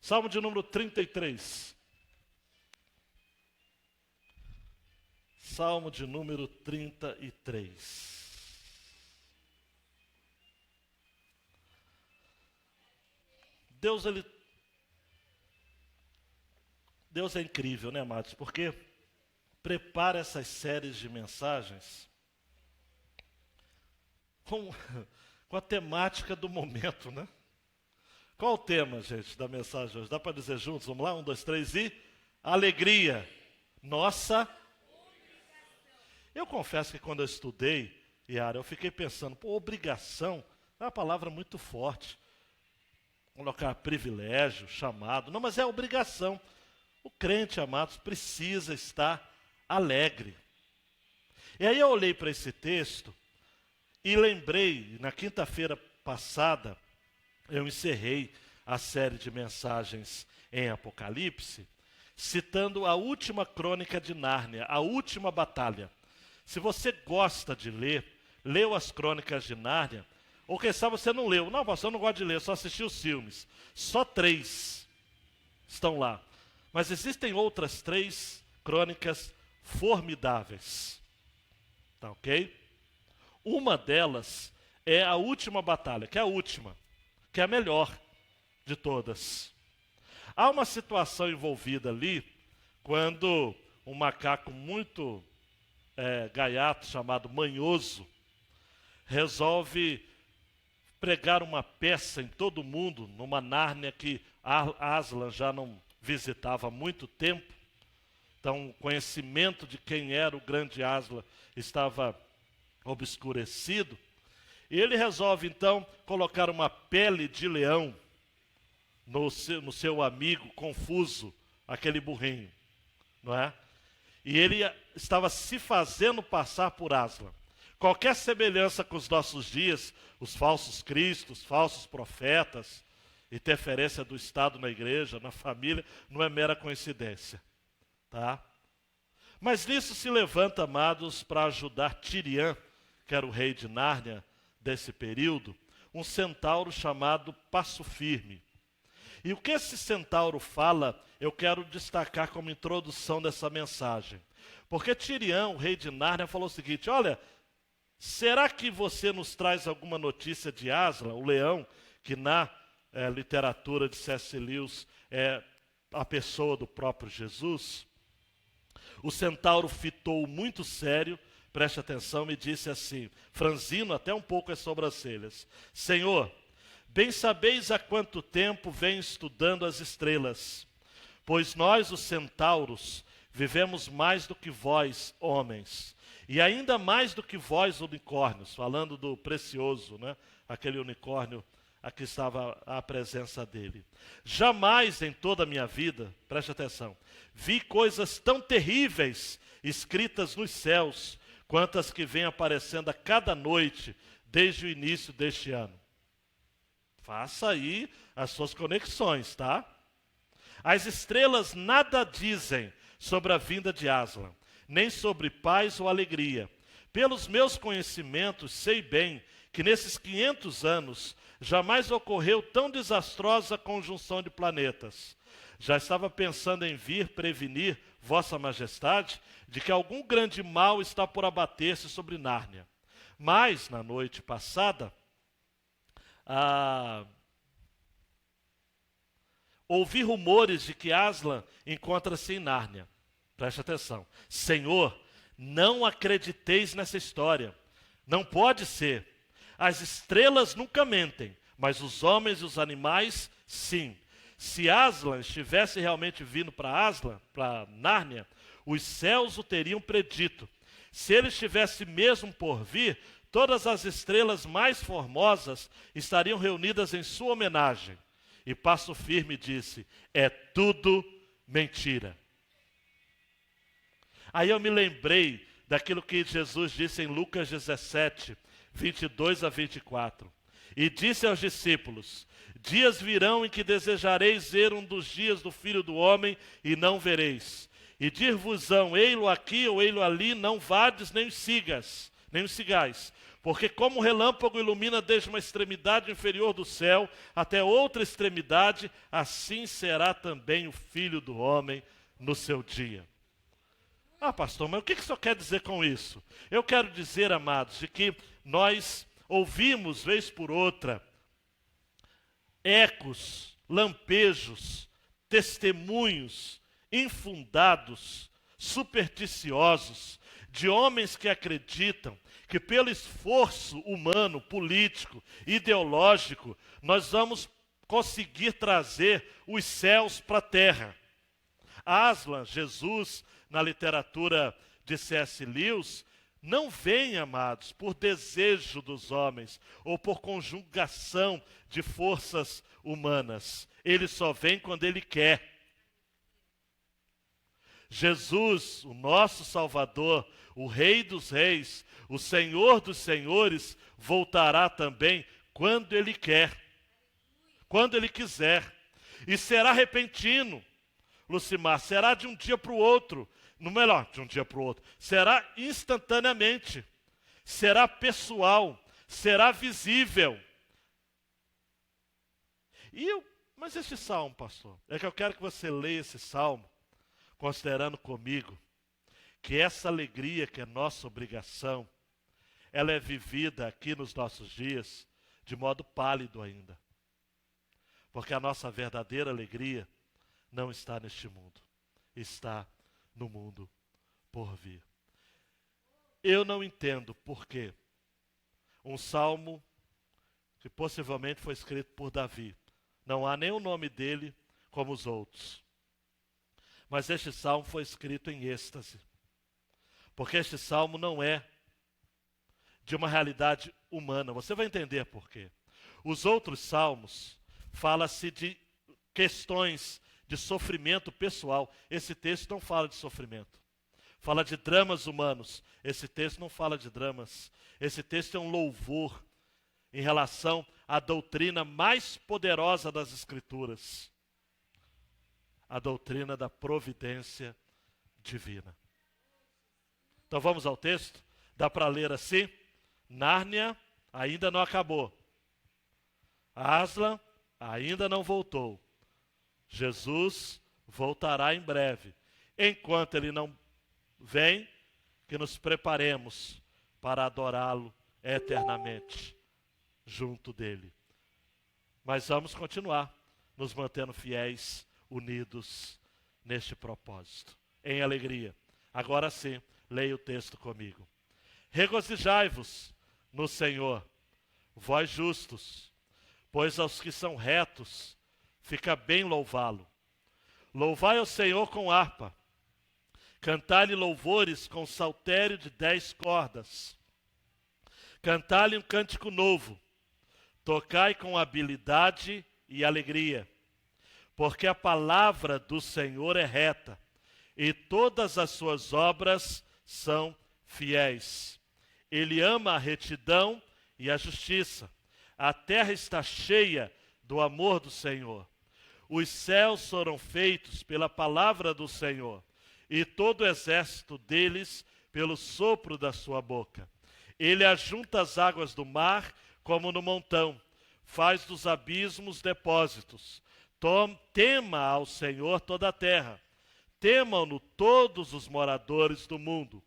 Salmo de número 33. Salmo de número 33. Deus é incrível, né, amados? Porque prepara essas séries de mensagens com a temática do momento, né? Qual o tema, gente, da mensagem hoje? Dá para dizer juntos? Vamos lá? 1, 2, 3 e... alegria. Nossa. Eu confesso que quando eu estudei, Yara, eu fiquei pensando, obrigação é uma palavra muito forte. Colocar privilégio, chamado. Não, mas é obrigação. O crente, amados, precisa estar alegre. E aí eu olhei para esse texto e lembrei, na quinta-feira passada, eu encerrei a série de mensagens em Apocalipse, citando a última crônica de Nárnia, a última batalha. Se você gosta de ler, leu as crônicas de Nárnia, ou quem sabe você não leu. Não, pastor, eu não gosto de ler, só assisti os filmes. Só 3 estão lá. Mas existem outras 3 crônicas formidáveis. Tá ok? Uma delas é a última batalha, que é a última, que é a melhor de todas. Há uma situação envolvida ali, quando um macaco muito gaiato, chamado Manhoso, resolve pregar uma peça em todo mundo, numa Nárnia que Aslan já não visitava há muito tempo. Então, o conhecimento de quem era o grande Aslan estava obscurecido. E ele resolve, então, colocar uma pele de leão no seu amigo confuso, aquele burrinho, não é? E ele estava se fazendo passar por Aslan. Qualquer semelhança com os nossos dias, os falsos cristos, falsos profetas, interferência do Estado na igreja, na família, não é mera coincidência, tá? Mas nisso se levanta, amados, para ajudar Tirian, que era o rei de Nárnia desse período, um centauro chamado Passo Firme. E o que esse centauro fala, eu quero destacar como introdução dessa mensagem. Porque Tirian, o rei de Nárnia, falou o seguinte: olha, será que você nos traz alguma notícia de Aslan, o leão, que na literatura de C.S. Lewis é a pessoa do próprio Jesus? O centauro fitou muito sério, preste atenção, me disse assim, franzindo até um pouco as sobrancelhas: Senhor, bem sabeis há quanto tempo venho estudando as estrelas, pois nós, os centauros, vivemos mais do que vós, homens, e ainda mais do que vós, unicórnios, falando do precioso, né? Aquele unicórnio, aqui estava a presença dele. Jamais em toda a minha vida, preste atenção, vi coisas tão terríveis escritas nos céus, quantas que vêm aparecendo a cada noite, desde o início deste ano. Faça aí as suas conexões, tá? As estrelas nada dizem sobre a vinda de Aslan, nem sobre paz ou alegria. Pelos meus conhecimentos, sei bem que nesses 500 anos jamais ocorreu tão desastrosa conjunção de planetas. Já estava pensando em vir prevenir Vossa Majestade de que algum grande mal está por abater-se sobre Nárnia. Mas, na noite passada, ouvi rumores de que Aslan encontra-se em Nárnia. Preste atenção. Senhor, não acrediteis nessa história. Não pode ser. As estrelas nunca mentem, mas os homens e os animais, sim. Se Aslan estivesse realmente vindo para Nárnia, os céus o teriam predito. Se ele estivesse mesmo por vir, todas as estrelas mais formosas estariam reunidas em sua homenagem. E Passo Firme disse: é tudo mentira. Aí eu me lembrei daquilo que Jesus disse em Lucas 17, 22 a 24. E disse aos discípulos: dias virão em que desejareis ver um dos dias do Filho do Homem e não vereis. E dir-vos-ão, ei-lo aqui ou ei-lo ali, não vades nem os sigais. Porque como o relâmpago ilumina desde uma extremidade inferior do céu até outra extremidade, assim será também o Filho do Homem no seu dia. Ah, pastor, mas o que o senhor quer dizer com isso? Eu quero dizer, amados, de que nós ouvimos, vez por outra, ecos, lampejos, testemunhos infundados, supersticiosos, de homens que acreditam que pelo esforço humano, político, ideológico, nós vamos conseguir trazer os céus para a terra. Aslan, Jesus, na literatura de C.S. Lewis, não vem, amados, por desejo dos homens ou por conjugação de forças humanas. Ele só vem quando ele quer. Jesus, o nosso Salvador, o Rei dos Reis, o Senhor dos Senhores, voltará também quando ele quer, quando ele quiser. E será repentino, Lucimar, será de um dia para o outro. No melhor, de um dia para o outro. Será instantaneamente. Será pessoal. Será visível. Mas este salmo, pastor, é que eu quero que você leia esse salmo, considerando comigo que essa alegria que é nossa obrigação, ela é vivida aqui nos nossos dias de modo pálido ainda. Porque a nossa verdadeira alegria não está neste mundo. Está no mundo por vir. Eu não entendo por que um salmo que possivelmente foi escrito por Davi, não há nem o nome dele como os outros. Mas este salmo foi escrito em êxtase. Porque este salmo não é de uma realidade humana. Você vai entender por quê. Os outros salmos fala-se de questões de sofrimento pessoal. Esse texto não fala de sofrimento. Fala de dramas humanos. Esse texto não fala de dramas. Esse texto é um louvor em relação à doutrina mais poderosa das Escrituras. A doutrina da providência divina. Então vamos ao texto? Dá para ler assim? Nárnia ainda não acabou. Aslan ainda não voltou. Jesus voltará em breve. Enquanto ele não vem, que nos preparemos para adorá-lo eternamente junto dele. Mas vamos continuar nos mantendo fiéis, unidos neste propósito, em alegria. Agora sim, leia o texto comigo. Regozijai-vos no Senhor, vós justos, pois aos que são retos fica bem louvá-lo. Louvai ao Senhor com harpa, cantai-lhe louvores com saltério de 10 cordas. Cantai-lhe um cântico novo, tocai com habilidade e alegria, porque a palavra do Senhor é reta, e todas as suas obras são fiéis. Ele ama a retidão e a justiça. A terra está cheia do amor do Senhor. Os céus foram feitos pela palavra do Senhor, e todo o exército deles pelo sopro da sua boca. Ele ajunta as águas do mar como no montão, faz dos abismos depósitos. Tema ao Senhor toda a terra, temam-no todos os moradores do mundo,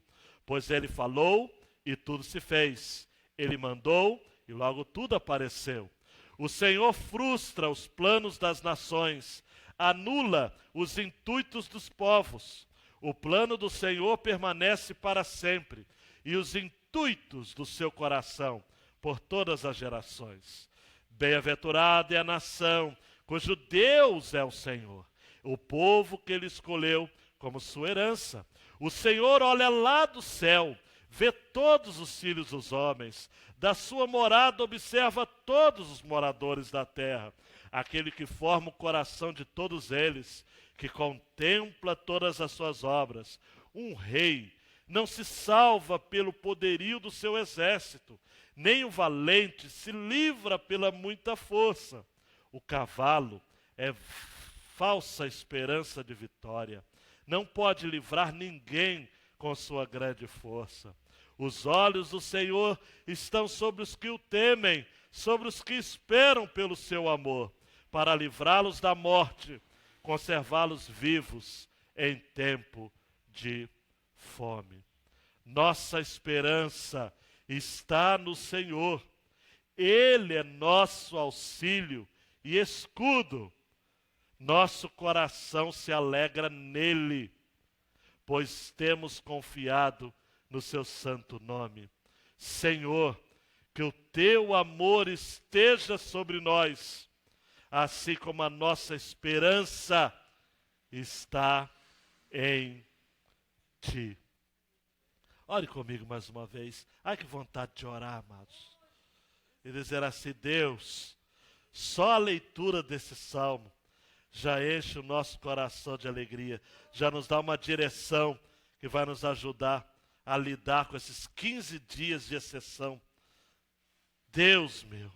pois ele falou e tudo se fez. Ele mandou e logo tudo apareceu. O Senhor frustra os planos das nações, anula os intuitos dos povos. O plano do Senhor permanece para sempre, e os intuitos do seu coração por todas as gerações. Bem-aventurada é a nação cujo Deus é o Senhor, o povo que ele escolheu como sua herança. O Senhor olha lá do céu, vê todos os filhos dos homens, da sua morada observa todos os moradores da terra, aquele que forma o coração de todos eles, que contempla todas as suas obras. Um rei não se salva pelo poderio do seu exército, nem o valente se livra pela muita força. O cavalo é falsa esperança de vitória, não pode livrar ninguém com sua grande força. Os olhos do Senhor estão sobre os que o temem, sobre os que esperam pelo seu amor, para livrá-los da morte, conservá-los vivos em tempo de fome. Nossa esperança está no Senhor. Ele é nosso auxílio e escudo. Nosso coração se alegra nele, pois temos confiado no seu santo nome. Senhor, que o teu amor esteja sobre nós, assim como a nossa esperança está em ti. Ore comigo mais uma vez. Ai, que vontade de orar, amados. E dizer assim: Deus, só a leitura desse salmo já enche o nosso coração de alegria, já nos dá uma direção que vai nos ajudar a lidar com esses 15 dias de exceção. Deus meu,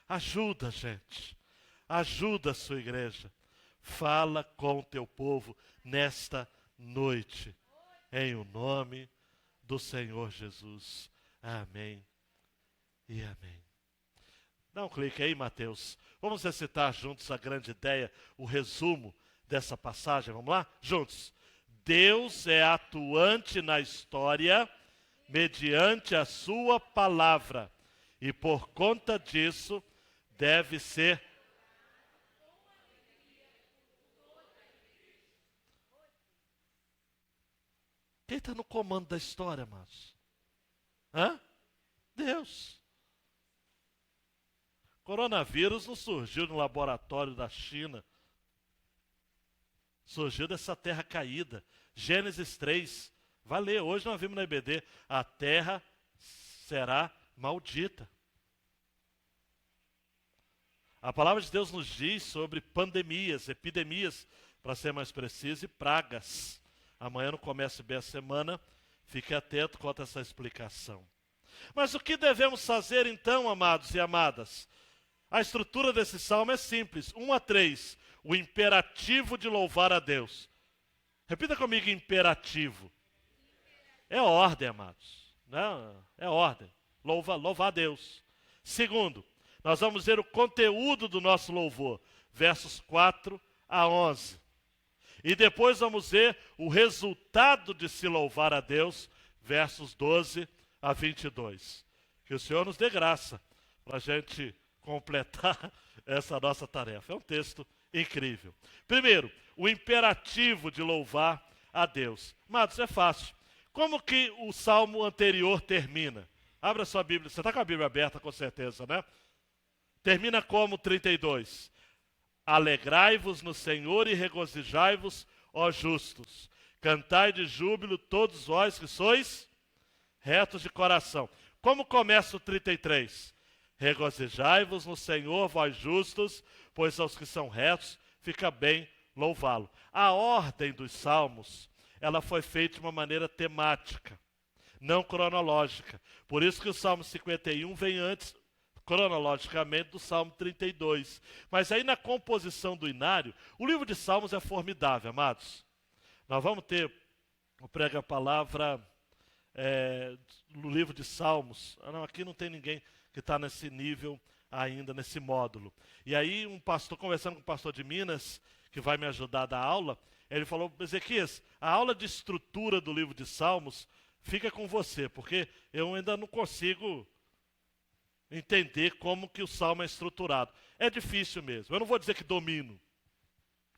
ajuda a gente, ajuda a sua igreja. Fala com o teu povo nesta noite, em o nome do Senhor Jesus. Amém e amém. Dá um clique aí, Mateus. Vamos recitar juntos a grande ideia, o resumo dessa passagem. Vamos lá? Juntos. Deus é atuante na história mediante a sua palavra. E por conta disso, deve ser... Quem está no comando da história, amados? Deus. Coronavírus não surgiu no laboratório da China. Surgiu dessa terra caída. Gênesis 3. Vai ler, hoje nós vimos na IBD. A terra será maldita. A palavra de Deus nos diz sobre pandemias, epidemias, para ser mais preciso, e pragas. Amanhã não começa bem a semana, fique atento quanto a essa explicação. Mas o que devemos fazer então, amados e amadas? A estrutura desse salmo é simples, 1 a 3, o imperativo de louvar a Deus. Repita comigo, imperativo. É ordem, amados. Não, é ordem. Louvar a Deus. Segundo, nós vamos ver o conteúdo do nosso louvor, versos 4 a 11. E depois vamos ver o resultado de se louvar a Deus, versos 12 a 22. Que o Senhor nos dê graça para a gente completar essa nossa tarefa. É um texto incrível. Primeiro, o imperativo de louvar a Deus. Amados, é fácil. Como que o salmo anterior termina? Abra sua Bíblia. Você está com a Bíblia aberta, com certeza, né? Termina como 32. Alegrai-vos no Senhor e regozijai-vos, ó justos. Cantai de júbilo todos vós que sois retos de coração. Como começa o 33? Regozijai-vos no Senhor, vós justos, pois aos que são retos fica bem louvá-lo. A ordem dos salmos, ela foi feita de uma maneira temática, não cronológica. Por isso que o Salmo 51 vem antes, cronologicamente, do Salmo 32. Mas aí na composição do inário, o livro de Salmos é formidável, amados. Nós vamos ter o prega-palavra no livro de Salmos. Não, aqui não tem ninguém que está nesse nível ainda, nesse módulo. E aí um pastor, conversando com o pastor de Minas, que vai me ajudar a dar aula, ele falou: Ezequias, a aula de estrutura do livro de Salmos fica com você, porque eu ainda não consigo entender como que o salmo é estruturado. É difícil mesmo. Eu não vou dizer que domino.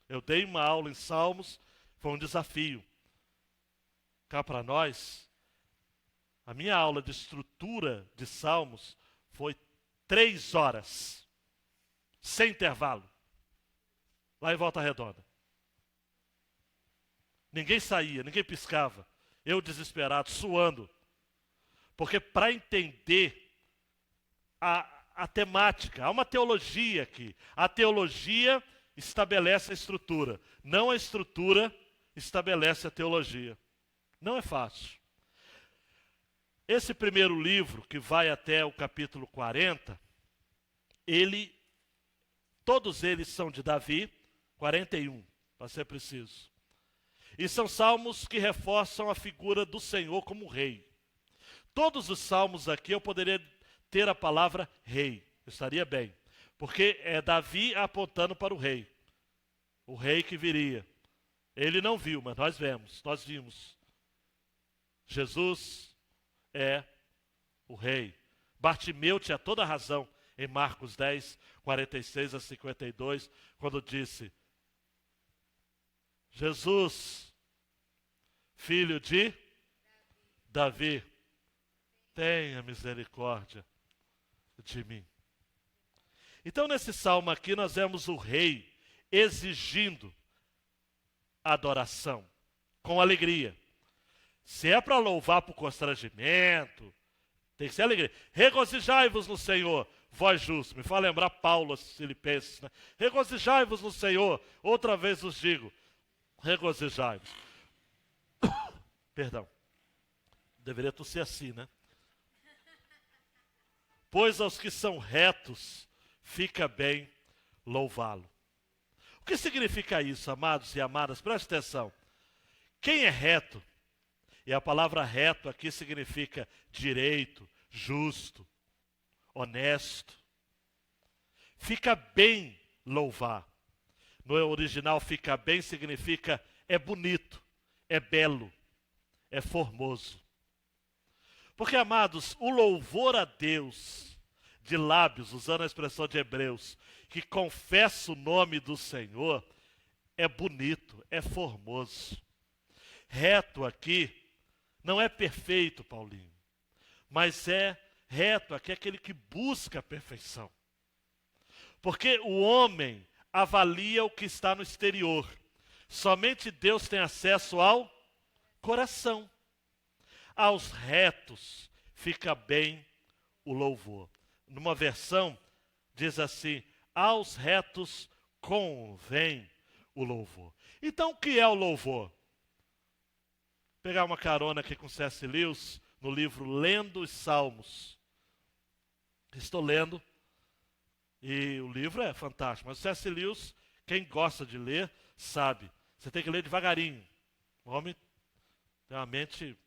Eu dei uma aula em Salmos, foi um desafio. Cá para nós, a minha aula de estrutura de Salmos foi 3 horas, sem intervalo, lá em Volta Redonda. Ninguém saía, ninguém piscava. Eu desesperado, suando. Porque para entender a temática, há uma teologia aqui. A teologia estabelece a estrutura. Não a estrutura estabelece a teologia. Não é fácil. Esse primeiro livro, que vai até o capítulo 40, todos eles são de Davi, 41, para ser preciso. E são salmos que reforçam a figura do Senhor como rei. Todos os salmos aqui eu poderia ter a palavra rei, estaria bem. Porque é Davi apontando para o rei que viria. Ele não viu, mas nós vimos. Jesus é o rei. Bartimeu tinha toda a razão em Marcos 10, 46 a 52, quando disse: Jesus, filho de Davi, tenha misericórdia de mim. Então, nesse salmo aqui, nós vemos o rei exigindo adoração, com alegria. Se é para louvar por constrangimento, tem que ser alegria. Regozijai-vos no Senhor, vós justos. Me faz lembrar Paulo aos Filipenses, né? Regozijai-vos no Senhor. Outra vez vos digo, regozijai-vos. Perdão. Deveria tossir assim, né? Pois aos que são retos, fica bem louvá-lo. O que significa isso, amados e amadas? Preste atenção. Quem é reto, e a palavra reto aqui significa direito, justo, honesto, fica bem louvar. No original, fica bem significa é bonito, é belo, é formoso. Porque, amados, o louvor a Deus de lábios, usando a expressão de Hebreus, que confessa o nome do Senhor, é bonito, é formoso. Reto aqui não é perfeito, Paulinho, mas é reto aqui, é aquele que busca a perfeição. Porque o homem avalia o que está no exterior. Somente Deus tem acesso ao coração. Aos retos fica bem o louvor. Numa versão diz assim: aos retos convém o louvor. Então o que é o louvor? Pegar uma carona aqui com C.S. Lewis no livro Lendo os Salmos. Estou lendo e o livro é fantástico, mas o C.S. Lewis, quem gosta de ler, sabe. Você tem que ler devagarinho. O homem tem uma mente,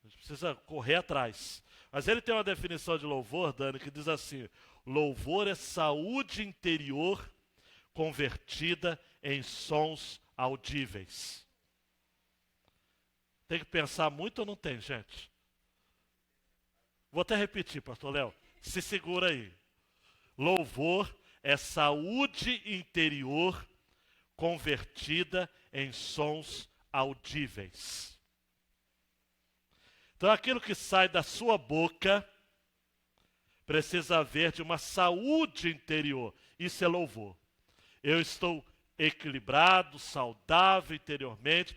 a gente precisa correr atrás. Mas ele tem uma definição de louvor, Dani, que diz assim: louvor é saúde interior convertida em sons audíveis. Tem que pensar muito ou não tem, gente? Vou até repetir, pastor Léo. Se segura aí. Louvor é saúde interior convertida em sons audíveis. Então aquilo que sai da sua boca precisa haver de uma saúde interior. Isso é louvor. Eu estou equilibrado, saudável interiormente.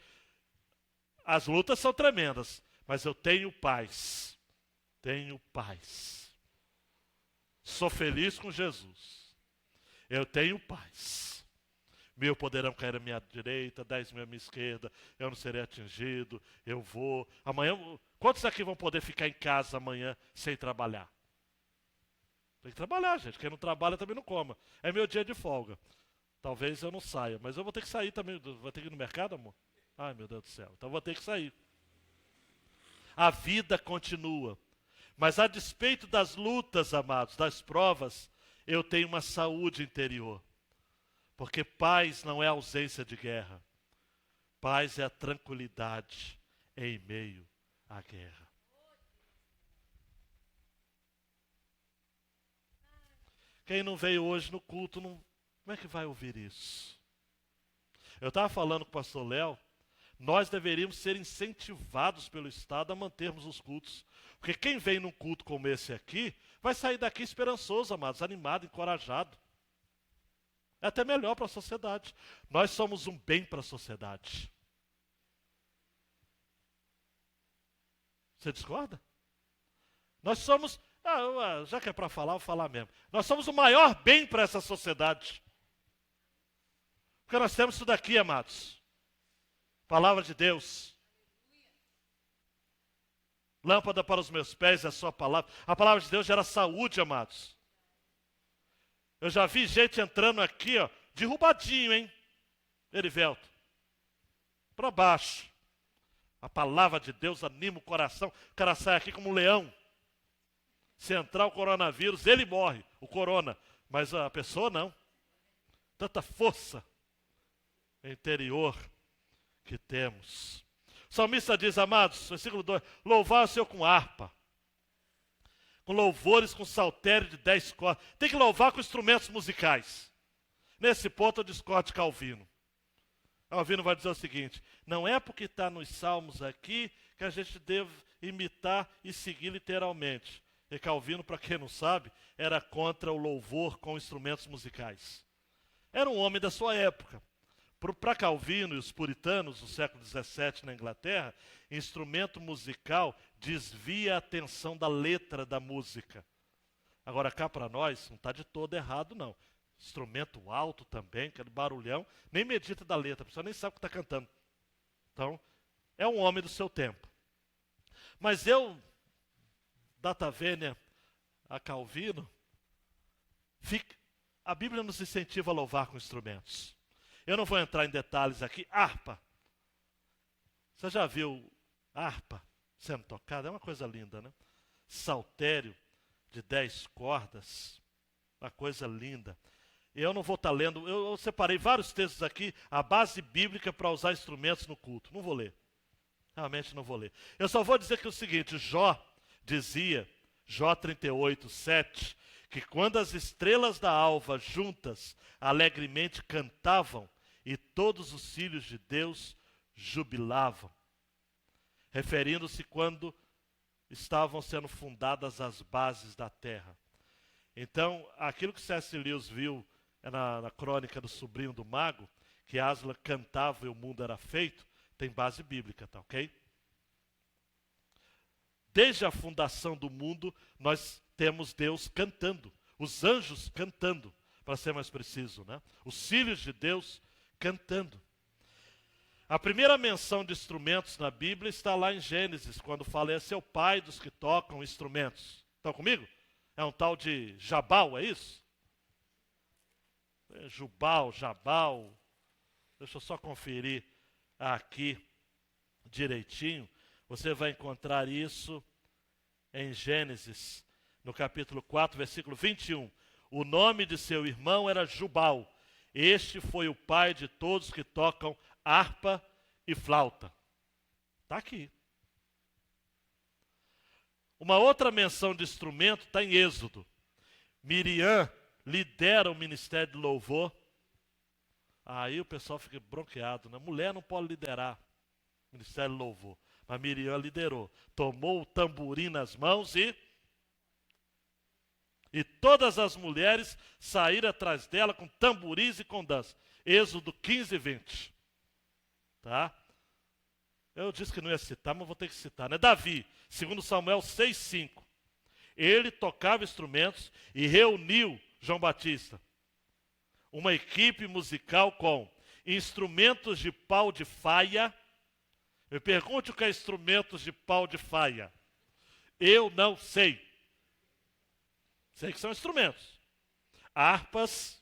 As lutas são tremendas, mas eu tenho paz. Tenho paz. Sou feliz com Jesus. Eu tenho paz. 1.000 poderão cair à minha direita, 10.000 à minha esquerda. Eu não serei atingido. Eu vou. Amanhã, quantos aqui vão poder ficar em casa amanhã sem trabalhar? Tem que trabalhar, gente. Quem não trabalha também não coma. É meu dia de folga. Talvez eu não saia, mas eu vou ter que sair também. Vou ter que ir no mercado, amor? Ai, meu Deus do céu. Então vou ter que sair. A vida continua. Mas a despeito das lutas, amados, das provas, eu tenho uma saúde interior. Porque paz não é ausência de guerra. Paz é a tranquilidade em meio à guerra. Quem não veio hoje no culto, como é que vai ouvir isso? Eu estava falando com o pastor Léo, nós deveríamos ser incentivados pelo Estado a mantermos os cultos. Porque quem vem num culto como esse aqui, vai sair daqui esperançoso, amados, animado, encorajado. É até melhor para a sociedade. Nós somos um bem para a sociedade. Você discorda? Nós somos, já que é para falar, vou falar mesmo. Nós somos o maior bem para essa sociedade. Porque nós temos isso daqui, amados. Palavra de Deus. Lâmpada para os meus pés é a sua palavra. A palavra de Deus gera saúde, amados. Eu já vi gente entrando aqui, ó, derrubadinho, hein? Erivelto. Para baixo. A palavra de Deus anima o coração. O cara sai aqui como um leão. Se entrar o coronavírus, ele morre, o corona. Mas a pessoa não. Tanta força interior que temos. O salmista diz, amados, versículo 2, louvar o Senhor com harpa, com louvores, com saltério de 10 cordas. Tem que louvar com instrumentos musicais. Nesse ponto eu discordo de Calvino. Calvino vai dizer o seguinte, não é porque está nos salmos aqui que a gente deve imitar e seguir literalmente. E Calvino, para quem não sabe, era contra o louvor com instrumentos musicais. Era um homem da sua época. Para Calvino e os puritanos do século XVII na Inglaterra, instrumento musical desvia a atenção da letra da música. Agora cá para nós, não está de todo errado não. Instrumento alto também, aquele barulhão, nem medita da letra, a pessoa nem sabe o que está cantando. Então, é um homem do seu tempo. Mas eu, data vênia a Calvino, a Bíblia nos incentiva a louvar com instrumentos. Eu não vou entrar em detalhes aqui. Harpa. Você já viu harpa sendo tocada? É uma coisa linda, né? Saltério de 10 cordas. Uma coisa linda. Eu não vou estar lendo. Eu separei vários textos aqui, a base bíblica para usar instrumentos no culto. Não vou ler. Realmente não vou ler. Eu só vou dizer que é o seguinte, Jó dizia, Jó 38, 7, que quando as estrelas da alva juntas alegremente cantavam e todos os filhos de Deus jubilavam, referindo-se quando estavam sendo fundadas as bases da terra. Então, aquilo que C.S. Lewis viu na crônica do sobrinho do mago, que Aslan cantava e o mundo era feito, tem base bíblica, tá ok? Desde a fundação do mundo, nós temos Deus cantando, os anjos cantando, para ser mais preciso, né? Os filhos de Deus cantando. A primeira menção de instrumentos na Bíblia está lá em Gênesis, quando fala, esse é o pai dos que tocam instrumentos. Estão comigo? É um tal de Jabal, é isso? Jubal, Jabal. Deixa eu só conferir aqui direitinho. Você vai encontrar isso em Gênesis, no capítulo 4, versículo 21. O nome de seu irmão era Jubal. Este foi o pai de todos que tocam harpa e flauta. Está aqui. Uma outra menção de instrumento está em Êxodo. Miriam lidera o ministério de louvor. Aí o pessoal fica bronqueado, né? Mulher não pode liderar o ministério de louvor. Mas Miriam liderou. Tomou o tamborim nas mãos e todas as mulheres saíram atrás dela com tamborins e com dança. Êxodo 15, 20. Tá? Eu disse que não ia citar, mas vou ter que citar, né? Davi, segundo Samuel 6, 5. Ele tocava instrumentos e reuniu João Batista. Uma equipe musical com instrumentos de pau de faia. Me pergunte o que é instrumentos de pau de faia. Eu não sei. Sei que são instrumentos. Harpas,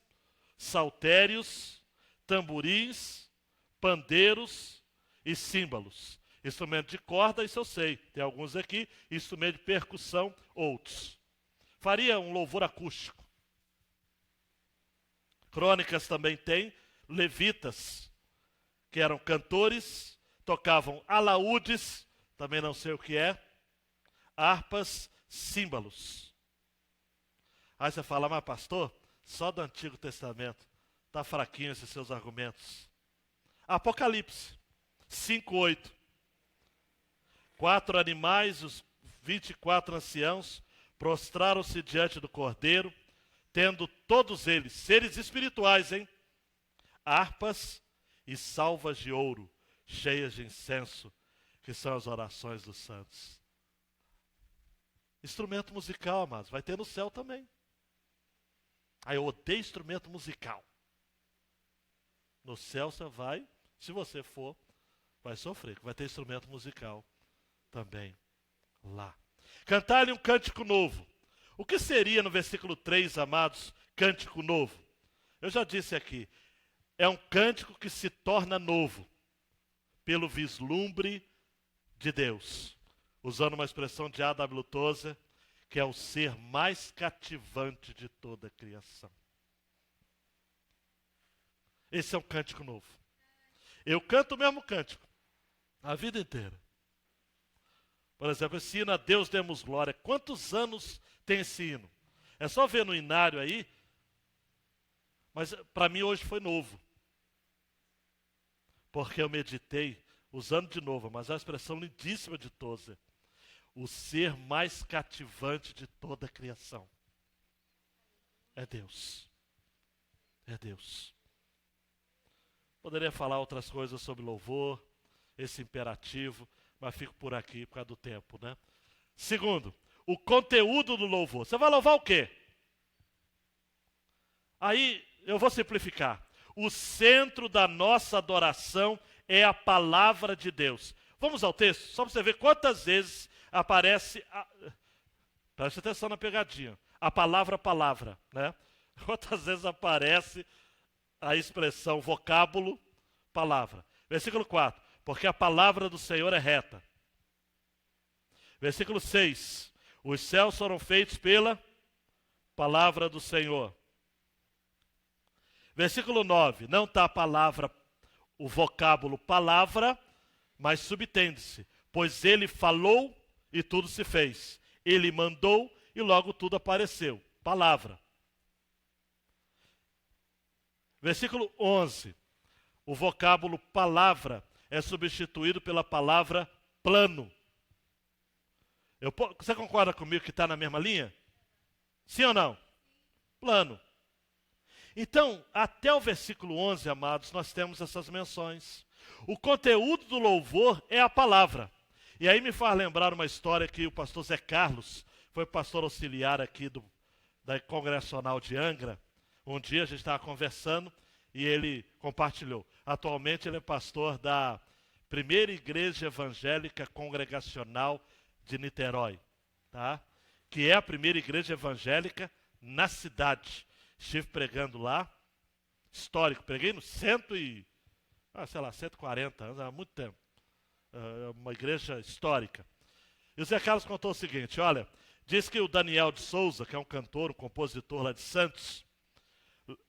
saltérios, tamborins, pandeiros e símbolos. Instrumento de corda, isso eu sei. Tem alguns aqui. Instrumento de percussão, outros. Faria um louvor acústico. Crônicas também tem levitas, que eram cantores, tocavam alaúdes, também não sei o que é, harpas, símbolos. Aí você fala, mas pastor, só do Antigo Testamento, está fraquinho esses seus argumentos. Apocalipse 5:8. 4 animais, os 24 anciãos, prostraram-se diante do Cordeiro, tendo todos eles, seres espirituais, harpas e salvas de ouro, cheias de incenso, que são as orações dos santos. Instrumento musical, amados, vai ter no céu também. Aí eu odeio instrumento musical. No céu você vai, se você for, vai sofrer, vai ter instrumento musical também lá. Cantar-lhe um cântico novo. O que seria no versículo 3, amados, cântico novo? Eu já disse aqui, é um cântico que se torna novo pelo vislumbre de Deus. Usando uma expressão de A.W. Tozer, que é o ser mais cativante de toda a criação. Esse é um cântico novo. Eu canto o mesmo cântico a vida inteira. Por exemplo, esse hino, a Deus demos glória. Quantos anos tem esse hino? É só ver no inário aí, mas para mim hoje foi novo. Porque eu meditei, usando de novo, mas é uma expressão lindíssima de Tozer. O ser mais cativante de toda a criação. É Deus. É Deus. Poderia falar outras coisas sobre louvor, esse imperativo, mas fico por aqui por causa do tempo, né? Segundo, o conteúdo do louvor. Você vai louvar o quê? Aí eu vou simplificar. O centro da nossa adoração é a palavra de Deus. Vamos ao texto, só para você ver quantas vezes aparece, preste atenção na pegadinha, a palavra, né? Quantas vezes aparece a expressão, vocábulo, palavra. Versículo 4, porque a palavra do Senhor é reta. Versículo 6, os céus foram feitos pela palavra do Senhor. Versículo 9, não está a palavra, o vocábulo palavra, mas subtende-se, pois ele falou e tudo se fez. Ele mandou e logo tudo apareceu. Palavra. Versículo 11. O vocábulo palavra é substituído pela palavra plano. Você concorda comigo que está na mesma linha? Sim ou não? Plano. Então, até o versículo 11, amados, nós temos essas menções. O conteúdo do louvor é a palavra. E aí me faz lembrar uma história que o pastor Zé Carlos, foi pastor auxiliar aqui da Congregacional de Angra. Um dia a gente estava conversando e ele compartilhou. Atualmente ele é pastor da Primeira Igreja Evangélica Congregacional de Niterói, tá? Que é a primeira igreja evangélica na cidade. Estive pregando lá, histórico, preguei no 140 anos, há muito tempo. Uma igreja histórica. E o Zé Carlos contou o seguinte, olha, diz que o Daniel de Souza, que é um cantor, um compositor lá de Santos,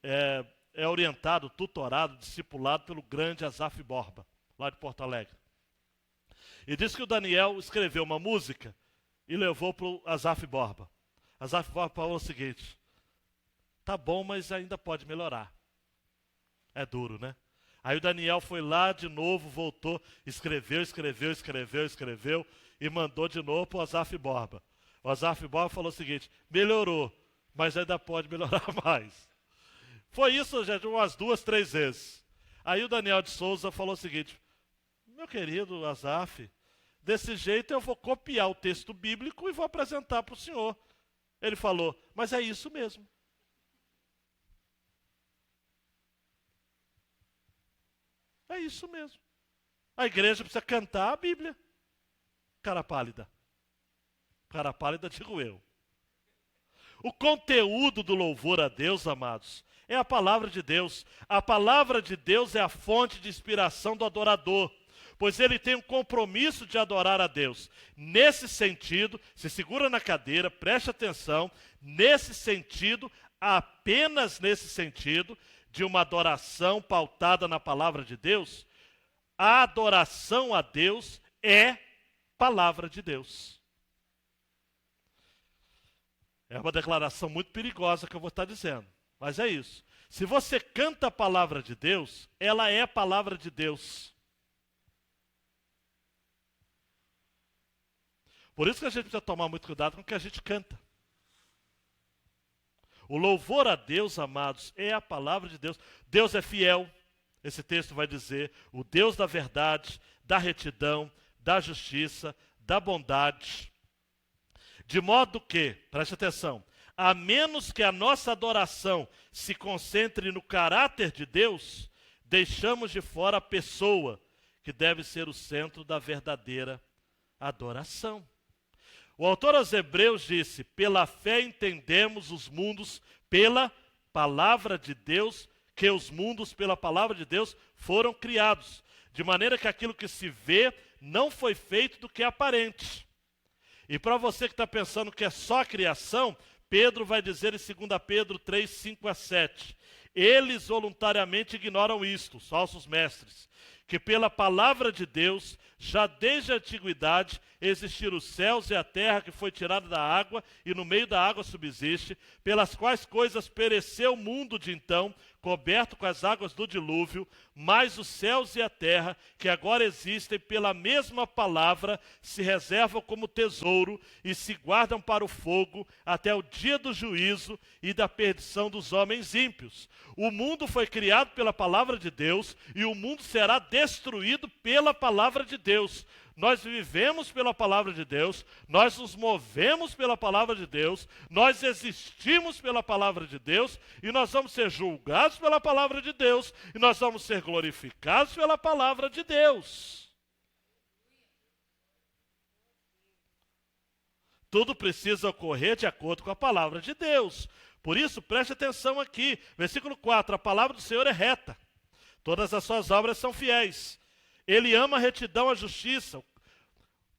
é orientado, tutorado, discipulado pelo grande Asaf Borba, lá de Porto Alegre. E diz que o Daniel escreveu uma música e levou para o Asaf Borba. Asaf Borba falou o seguinte, tá bom, mas ainda pode melhorar. É duro, né? Aí o Daniel foi lá de novo, voltou, escreveu e mandou de novo para o Asaf Borba. O Asaf Borba falou o seguinte, melhorou, mas ainda pode melhorar mais. Foi isso, gente, umas 2, 3 vezes. Aí o Daniel de Souza falou o seguinte, meu querido Asaf, desse jeito eu vou copiar o texto bíblico e vou apresentar para o senhor. Ele falou, mas é isso mesmo. É isso mesmo. A igreja precisa cantar a Bíblia. Cara pálida. Cara pálida, digo eu. O conteúdo do louvor a Deus, amados, é a palavra de Deus. A palavra de Deus é a fonte de inspiração do adorador, pois ele tem um compromisso de adorar a Deus. Nesse sentido, se segura na cadeira, preste atenção, nesse sentido, apenas nesse sentido, de uma adoração pautada na palavra de Deus, a adoração a Deus é palavra de Deus. É uma declaração muito perigosa que eu vou estar dizendo, mas é isso. Se você canta a palavra de Deus, ela é a palavra de Deus. Por isso que a gente precisa tomar muito cuidado com o que a gente canta. O louvor a Deus, amados, é a palavra de Deus. Deus é fiel, esse texto vai dizer, o Deus da verdade, da retidão, da justiça, da bondade. De modo que, preste atenção, a menos que a nossa adoração se concentre no caráter de Deus, deixamos de fora a pessoa, que deve ser o centro da verdadeira adoração. O autor aos Hebreus disse, pela fé entendemos os mundos pela palavra de Deus, que os mundos pela palavra de Deus foram criados. de maneira que aquilo que se vê não foi feito do que é aparente. E para você que está pensando que é só a criação, Pedro vai dizer em 2 Pedro 3, 5 a 7. Eles voluntariamente ignoram isto, os falsos mestres, que pela palavra de Deus, já desde a antiguidade, existiram os céus e a terra que foi tirada da água e no meio da água subsiste, pelas quais coisas pereceu o mundo de então, coberto com as águas do dilúvio, mas os céus e a terra, que agora existem pela mesma palavra, se reservam como tesouro e se guardam para o fogo até o dia do juízo e da perdição dos homens ímpios. O mundo foi criado pela palavra de Deus e o mundo será destruído pela palavra de Deus. Nós vivemos pela palavra de Deus, nós nos movemos pela palavra de Deus, nós existimos pela palavra de Deus e nós vamos ser julgados pela palavra de Deus e nós vamos ser glorificados pela palavra de Deus. Tudo precisa ocorrer de acordo com a palavra de Deus. Por isso, preste atenção aqui. Versículo 4, a palavra do Senhor é reta. Todas as suas obras são fiéis. Ele ama a retidão, a justiça.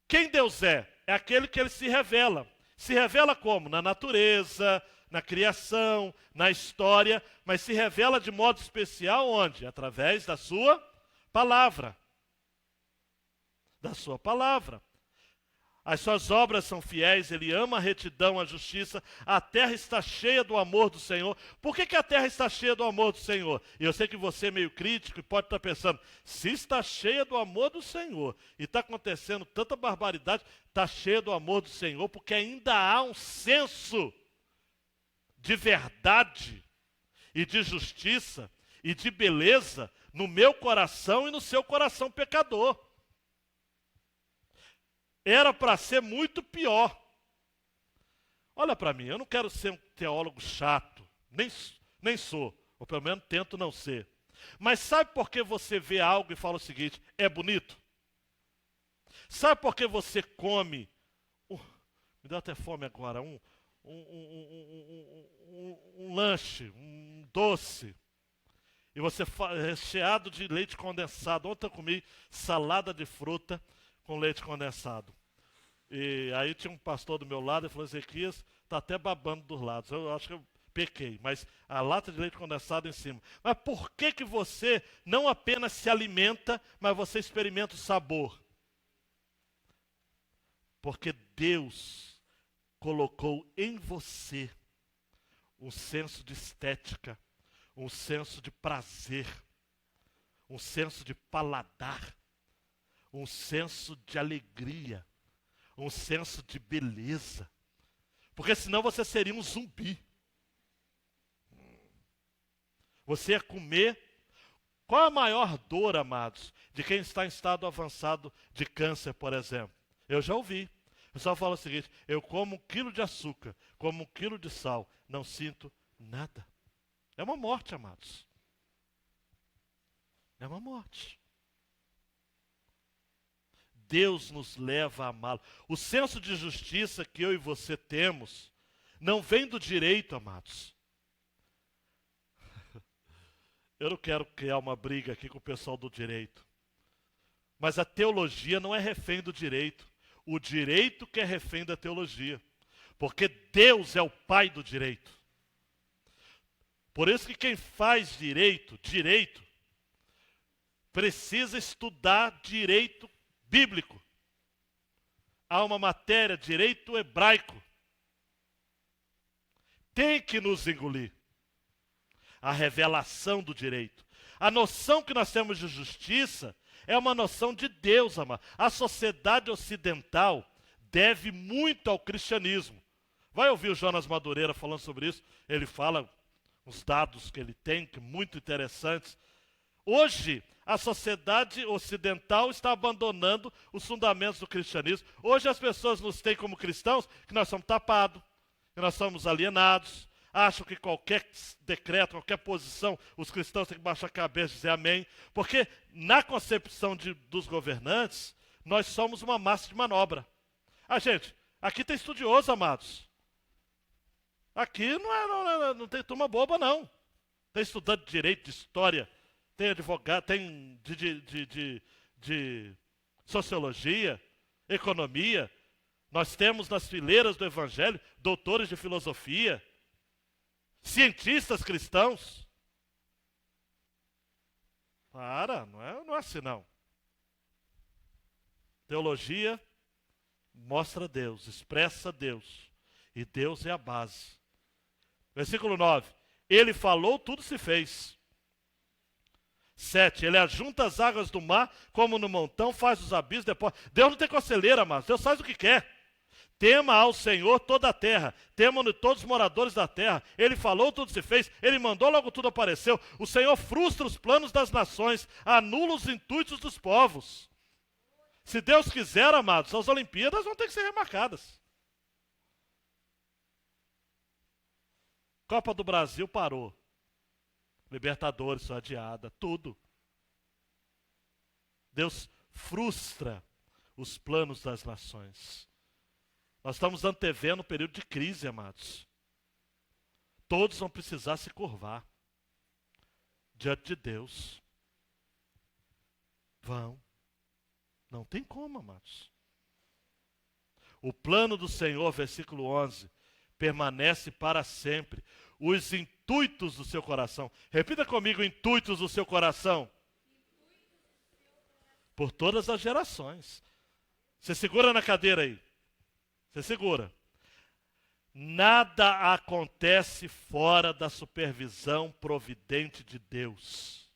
Quem Deus é? É aquele que ele se revela. Se revela como? Na natureza, na criação, na história, mas se revela de modo especial onde? Através da sua palavra. Da sua palavra. As suas obras são fiéis, ele ama a retidão, a justiça, a terra está cheia do amor do Senhor. Por que a terra está cheia do amor do Senhor? E eu sei que você é meio crítico e pode estar pensando, se está cheia do amor do Senhor e está acontecendo tanta barbaridade, está cheia do amor do Senhor, porque ainda há um senso de verdade e de justiça e de beleza no meu coração e no seu coração pecador. Era para ser muito pior. Olha para mim, eu não quero ser um teólogo chato, nem sou, ou pelo menos tento não ser. Mas sabe por que você vê algo e fala o seguinte, é bonito? Sabe por que você come, me dá até fome agora, um lanche, um doce, e você recheado de leite condensado. Ontem eu comi salada de fruta com leite condensado. E aí tinha um pastor do meu lado e falou, Ezequias, está até babando dos lados. Eu acho que eu pequei, mas a lata de leite condensado em cima. Mas por que você não apenas se alimenta, mas você experimenta o sabor? Porque Deus colocou em você um senso de estética, um senso de prazer, um senso de paladar, um senso de alegria, um senso de beleza. Porque senão você seria um zumbi. Você ia comer. Qual a maior dor, amados, de quem está em estado avançado de câncer, por exemplo? Eu já ouvi. O pessoal fala o seguinte, eu como 1 quilo de açúcar, como 1 quilo de sal, não sinto nada. É uma morte, amados. É uma morte. Deus nos leva a amá-lo. O senso de justiça que eu e você temos não vem do direito, amados. Eu não quero criar uma briga aqui com o pessoal do direito. Mas a teologia não é refém do direito. O direito que é refém da teologia. Porque Deus é o pai do direito. Por isso que quem faz direito, precisa estudar direito bíblico. Há uma matéria, direito hebraico. Tem que nos engolir. A revelação do direito. A noção que nós temos de justiça é uma noção de Deus, amado. A sociedade ocidental deve muito ao cristianismo. Vai ouvir o Jonas Madureira falando sobre isso. Ele fala os dados que ele tem, que muito interessantes. Hoje, a sociedade ocidental está abandonando os fundamentos do cristianismo. Hoje as pessoas nos têm como cristãos que nós somos tapados, que nós somos alienados, acham que qualquer decreto, qualquer posição, os cristãos têm que baixar a cabeça e dizer amém. Porque na concepção dos governantes, nós somos uma massa de manobra. Gente, aqui tem estudioso, amados. Aqui não tem turma boba, não. Tem estudante de direito, de história, tem advogado, tem de sociologia, economia. Nós temos nas fileiras do Evangelho doutores de filosofia, cientistas cristãos. Não é assim não. Teologia mostra Deus, expressa Deus. E Deus é a base. Versículo 9. Ele falou, tudo se fez. 7. Ele ajunta as águas do mar, como no montão, faz os abismos, depois. Deus não tem conselheira, mas Deus faz o que quer. Tema ao Senhor toda a terra, temam-no todos os moradores da terra. Ele falou, tudo se fez, ele mandou, logo tudo apareceu. O Senhor frustra os planos das nações, anula os intuitos dos povos. Se Deus quiser, amados, as Olimpíadas vão ter que ser remarcadas. Copa do Brasil parou. Libertadores foi adiada, tudo. Deus frustra os planos das nações. Nós estamos antevendo um período de crise, amados. Todos vão precisar se curvar diante de Deus. Vão. Não tem como, amados. O plano do Senhor, versículo 11, permanece para sempre. Os intuitos do seu coração. Repita comigo, intuitos do seu coração. Por todas as gerações. Você segura na cadeira aí. Você segura. Nada acontece fora da supervisão providente de Deus.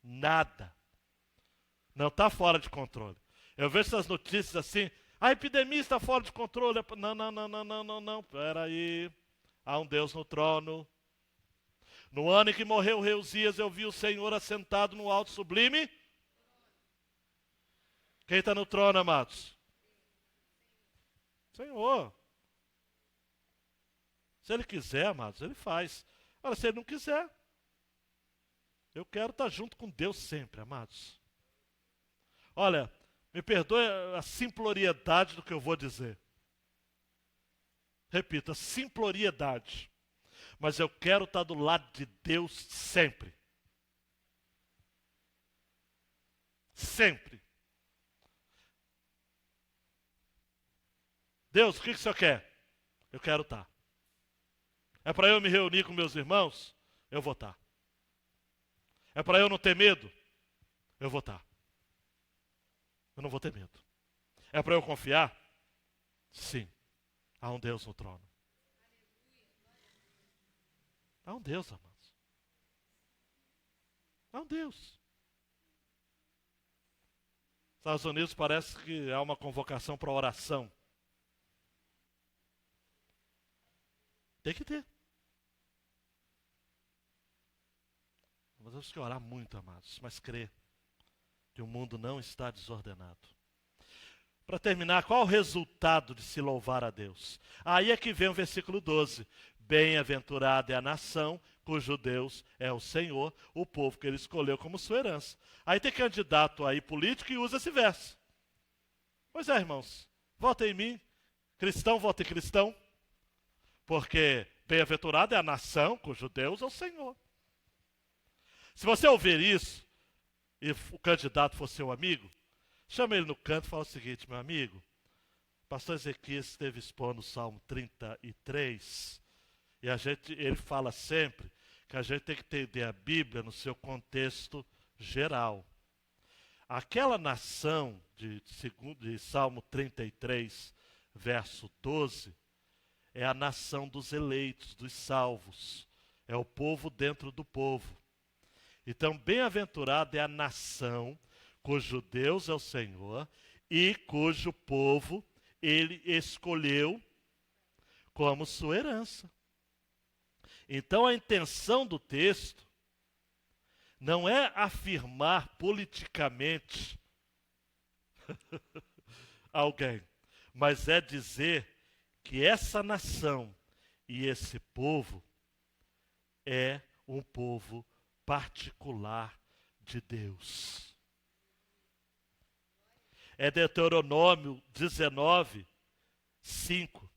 Nada. Não está fora de controle. Eu vejo essas notícias assim, a epidemia está fora de controle. Não. Espera aí. Há um Deus no trono. No ano em que morreu o rei Uzias, eu vi o Senhor assentado no alto sublime. Quem está no trono, amados? Senhor. Se Ele quiser, amados, Ele faz. Agora, se Ele não quiser, eu quero estar junto com Deus sempre, amados. Olha, me perdoe a simploriedade do que eu vou dizer. Repita, simploriedade. Mas eu quero estar do lado de Deus sempre. Sempre. Deus, o que o Senhor quer? Eu quero estar. É para eu me reunir com meus irmãos? Eu vou estar. É para eu não ter medo? Eu vou estar. Eu não vou ter medo. É para eu confiar? Sim. Há um Deus no trono. Há um Deus, amados. Há um Deus. Estados Unidos parece que há uma convocação para oração. Tem que ter. Nós temos que orar muito, amados, mas crer que o mundo não está desordenado. Para terminar, qual o resultado de se louvar a Deus? Aí é que vem o versículo 12. Bem-aventurada é a nação cujo Deus é o Senhor, o povo que Ele escolheu como sua herança. Aí tem candidato aí político que usa esse verso. Pois é, irmãos, votem em mim, cristão, vote em cristão, porque bem-aventurada é a nação cujo Deus é o Senhor. Se você ouvir isso, e o candidato for seu amigo, chama ele no canto e fala o seguinte: meu amigo, o pastor Ezequias esteve expondo o Salmo 33, e ele fala sempre que a gente tem que entender a Bíblia no seu contexto geral. Aquela nação de Salmo 33, verso 12, é a nação dos eleitos, dos salvos. É o povo dentro do povo. Então, bem-aventurada é a nação cujo Deus é o Senhor e cujo povo Ele escolheu como sua herança. Então, a intenção do texto não é afirmar politicamente alguém, mas é dizer que essa nação e esse povo é um povo particular de Deus. É Deuteronômio 19, 5.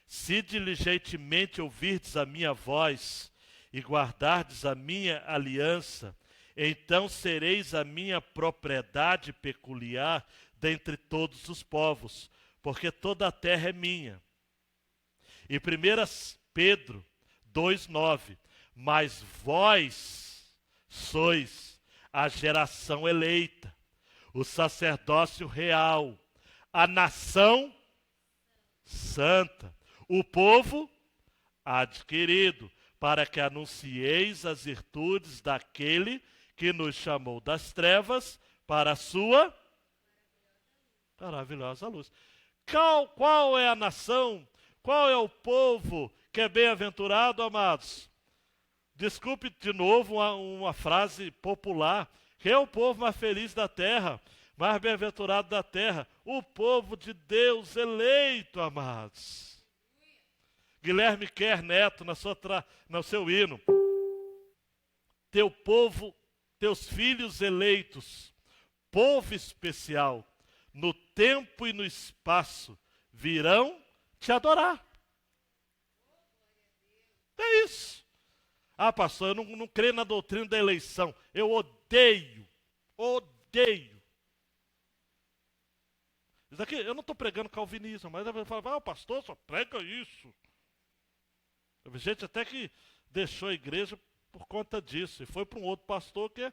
Se diligentemente ouvirdes a minha voz e guardardes a minha aliança, então sereis a minha propriedade peculiar dentre todos os povos, porque toda a terra é minha. E 1 Pedro 2,9, mas vós sois a geração eleita, o sacerdócio real, a nação santa, o povo adquirido, para que anuncieis as virtudes daquele que nos chamou das trevas para a sua maravilhosa luz. Qual é a nação? Qual é o povo que é bem-aventurado, amados? Desculpe de novo uma frase popular. Quem é o povo mais feliz da terra? Mais bem-aventurado da terra? O povo de Deus eleito, amados. Guilherme Kerr Neto, no seu hino. Teu povo, teus filhos eleitos, povo especial, no tempo e no espaço, virão te adorar. É isso. Ah, pastor, eu não creio na doutrina da eleição. Eu odeio. Isso aqui, eu não estou pregando calvinismo, mas eu falo, o pastor só prega isso. Teve gente até que deixou a igreja por conta disso. E foi para um outro pastor que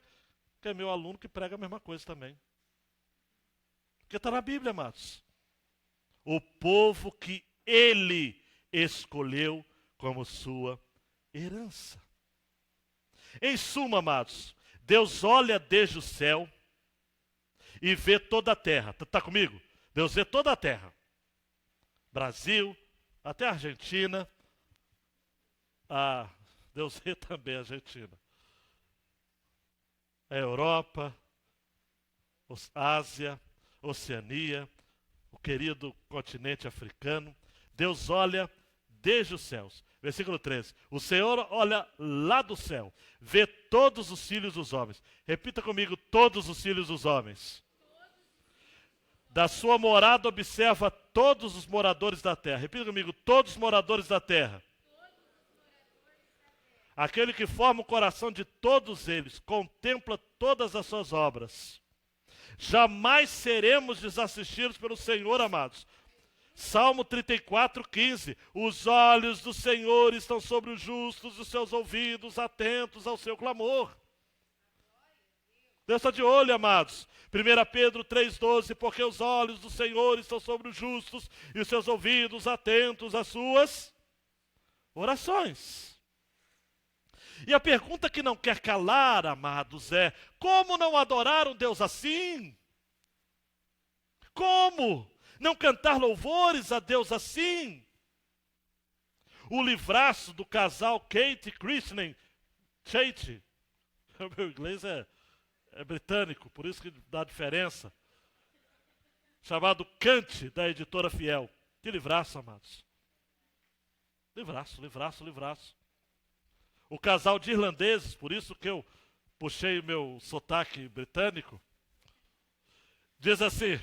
é meu aluno, que prega a mesma coisa também. Porque está na Bíblia, amados. O povo que ele escolheu como sua herança. Em suma, amados, Deus olha desde o céu e vê toda a terra. Está comigo? Deus vê toda a terra. Brasil, até a Argentina. Deus vê também a Argentina. A Europa, Ásia, Oceania, o querido continente africano. Deus olha desde os céus. Versículo 13. O Senhor olha lá do céu, vê todos os filhos dos homens. Repita comigo, todos os filhos dos homens. Da sua morada observa todos os moradores da terra. Repita comigo, todos os moradores da terra. Aquele que forma o coração de todos eles, contempla todas as suas obras. Jamais seremos desassistidos pelo Senhor, amados. Salmo 34:15. Os olhos do Senhor estão sobre os justos e os seus ouvidos atentos ao seu clamor. Deus está de olho, amados. 1 Pedro 3:12. Porque os olhos do Senhor estão sobre os justos e os seus ouvidos atentos às suas orações. E a pergunta que não quer calar, amados, é: como não adorar um Deus assim? Como não cantar louvores a Deus assim? O livraço do casal Kate e Christian Chait, o meu inglês é britânico, por isso que dá diferença, chamado Kant, da editora Fiel. Que livraço, amados. Livraço. O casal de irlandeses, por isso que eu puxei o meu sotaque britânico, diz assim: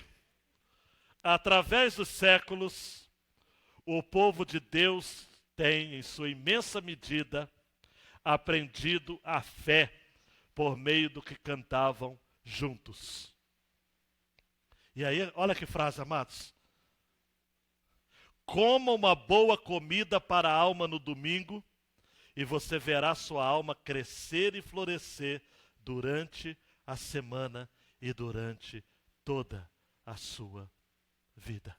através dos séculos, o povo de Deus tem, em sua imensa medida, aprendido a fé por meio do que cantavam juntos. E aí, olha que frase, amados. Coma uma boa comida para a alma no domingo, e você verá sua alma crescer e florescer durante a semana e durante toda a sua vida.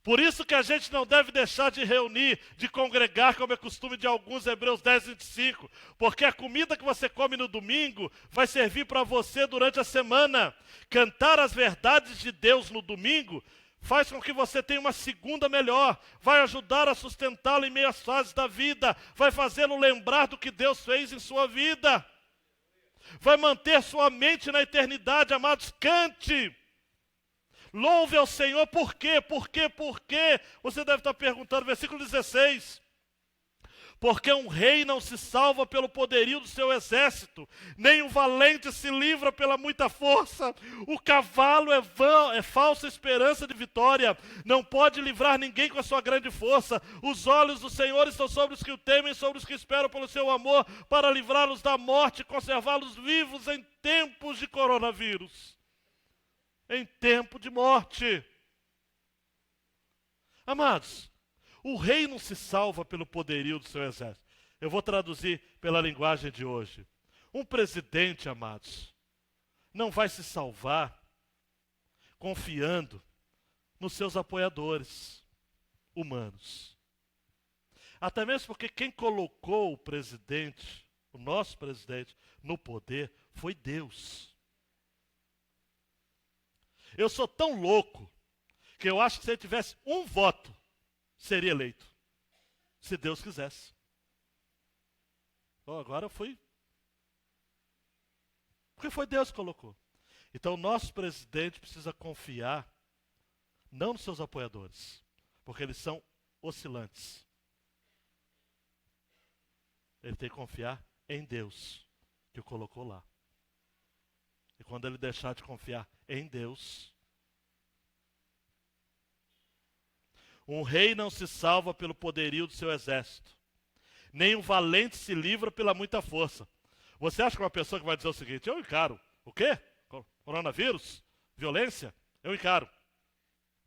Por isso que a gente não deve deixar de reunir, de congregar, como é costume de alguns, Hebreus 10:25. Porque a comida que você come no domingo vai servir para você durante a semana. Cantar as verdades de Deus no domingo faz com que você tenha uma segunda melhor, vai ajudar a sustentá-lo em meio às fases da vida, vai fazê-lo lembrar do que Deus fez em sua vida, vai manter sua mente na eternidade, amados. Cante, louve ao Senhor. Por quê? Você deve estar perguntando, versículo 16. Porque um rei não se salva pelo poderio do seu exército, nem um valente se livra pela muita força. O cavalo é vão, é falsa esperança de vitória, não pode livrar ninguém com a sua grande força. Os olhos do Senhor estão sobre os que o temem, sobre os que esperam pelo seu amor, para livrá-los da morte e conservá-los vivos em tempos de coronavírus. Em tempo de morte. Amados, o rei não se salva pelo poderio do seu exército. Eu vou traduzir pela linguagem de hoje. Um presidente, amados, não vai se salvar confiando nos seus apoiadores humanos. Até mesmo porque quem colocou o presidente, o nosso presidente, no poder foi Deus. Eu sou tão louco que eu acho que se ele tivesse um voto, seria eleito. Se Deus quisesse. Oh, agora eu fui. Porque foi Deus que colocou. Então o nosso presidente precisa confiar, não nos seus apoiadores, porque eles são oscilantes. Ele tem que confiar em Deus, que o colocou lá. E quando ele deixar de confiar em Deus, um rei não se salva pelo poderio do seu exército, nem um valente se livra pela muita força. Você acha que uma pessoa que vai dizer o seguinte: eu encaro, o quê? Coronavírus? Violência? Eu encaro.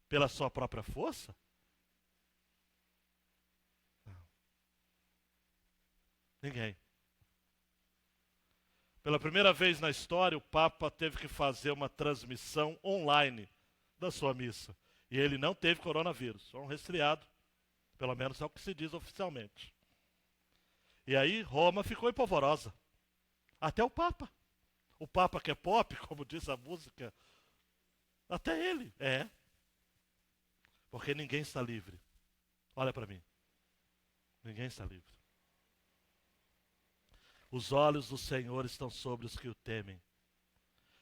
Pela sua própria força? Não. Ninguém. Pela primeira vez na história, o Papa teve que fazer uma transmissão online da sua missa. E ele não teve coronavírus, só um resfriado, pelo menos é o que se diz oficialmente. E aí Roma ficou empolvorosa. Até o Papa. O Papa que é pop, como diz a música, até ele é. Porque ninguém está livre. Olha para mim. Ninguém está livre. Os olhos do Senhor estão sobre os que o temem,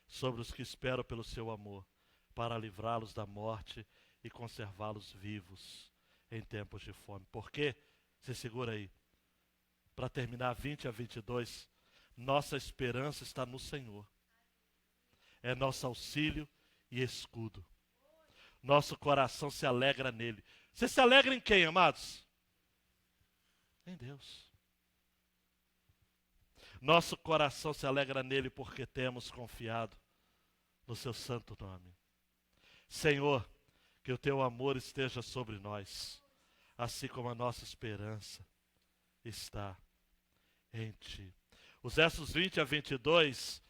sobre os que esperam pelo seu amor, para livrá-los da morte e conservá-los vivos em tempos de fome. Por quê? Você segura aí. Para terminar 20 a 22, nossa esperança está no Senhor. É nosso auxílio e escudo. Nosso coração se alegra nele. Você se alegra em quem, amados? Em Deus. Nosso coração se alegra nele porque temos confiado no seu santo nome. Senhor, que o teu amor esteja sobre nós, assim como a nossa esperança está em ti. Os versos 20 a 22,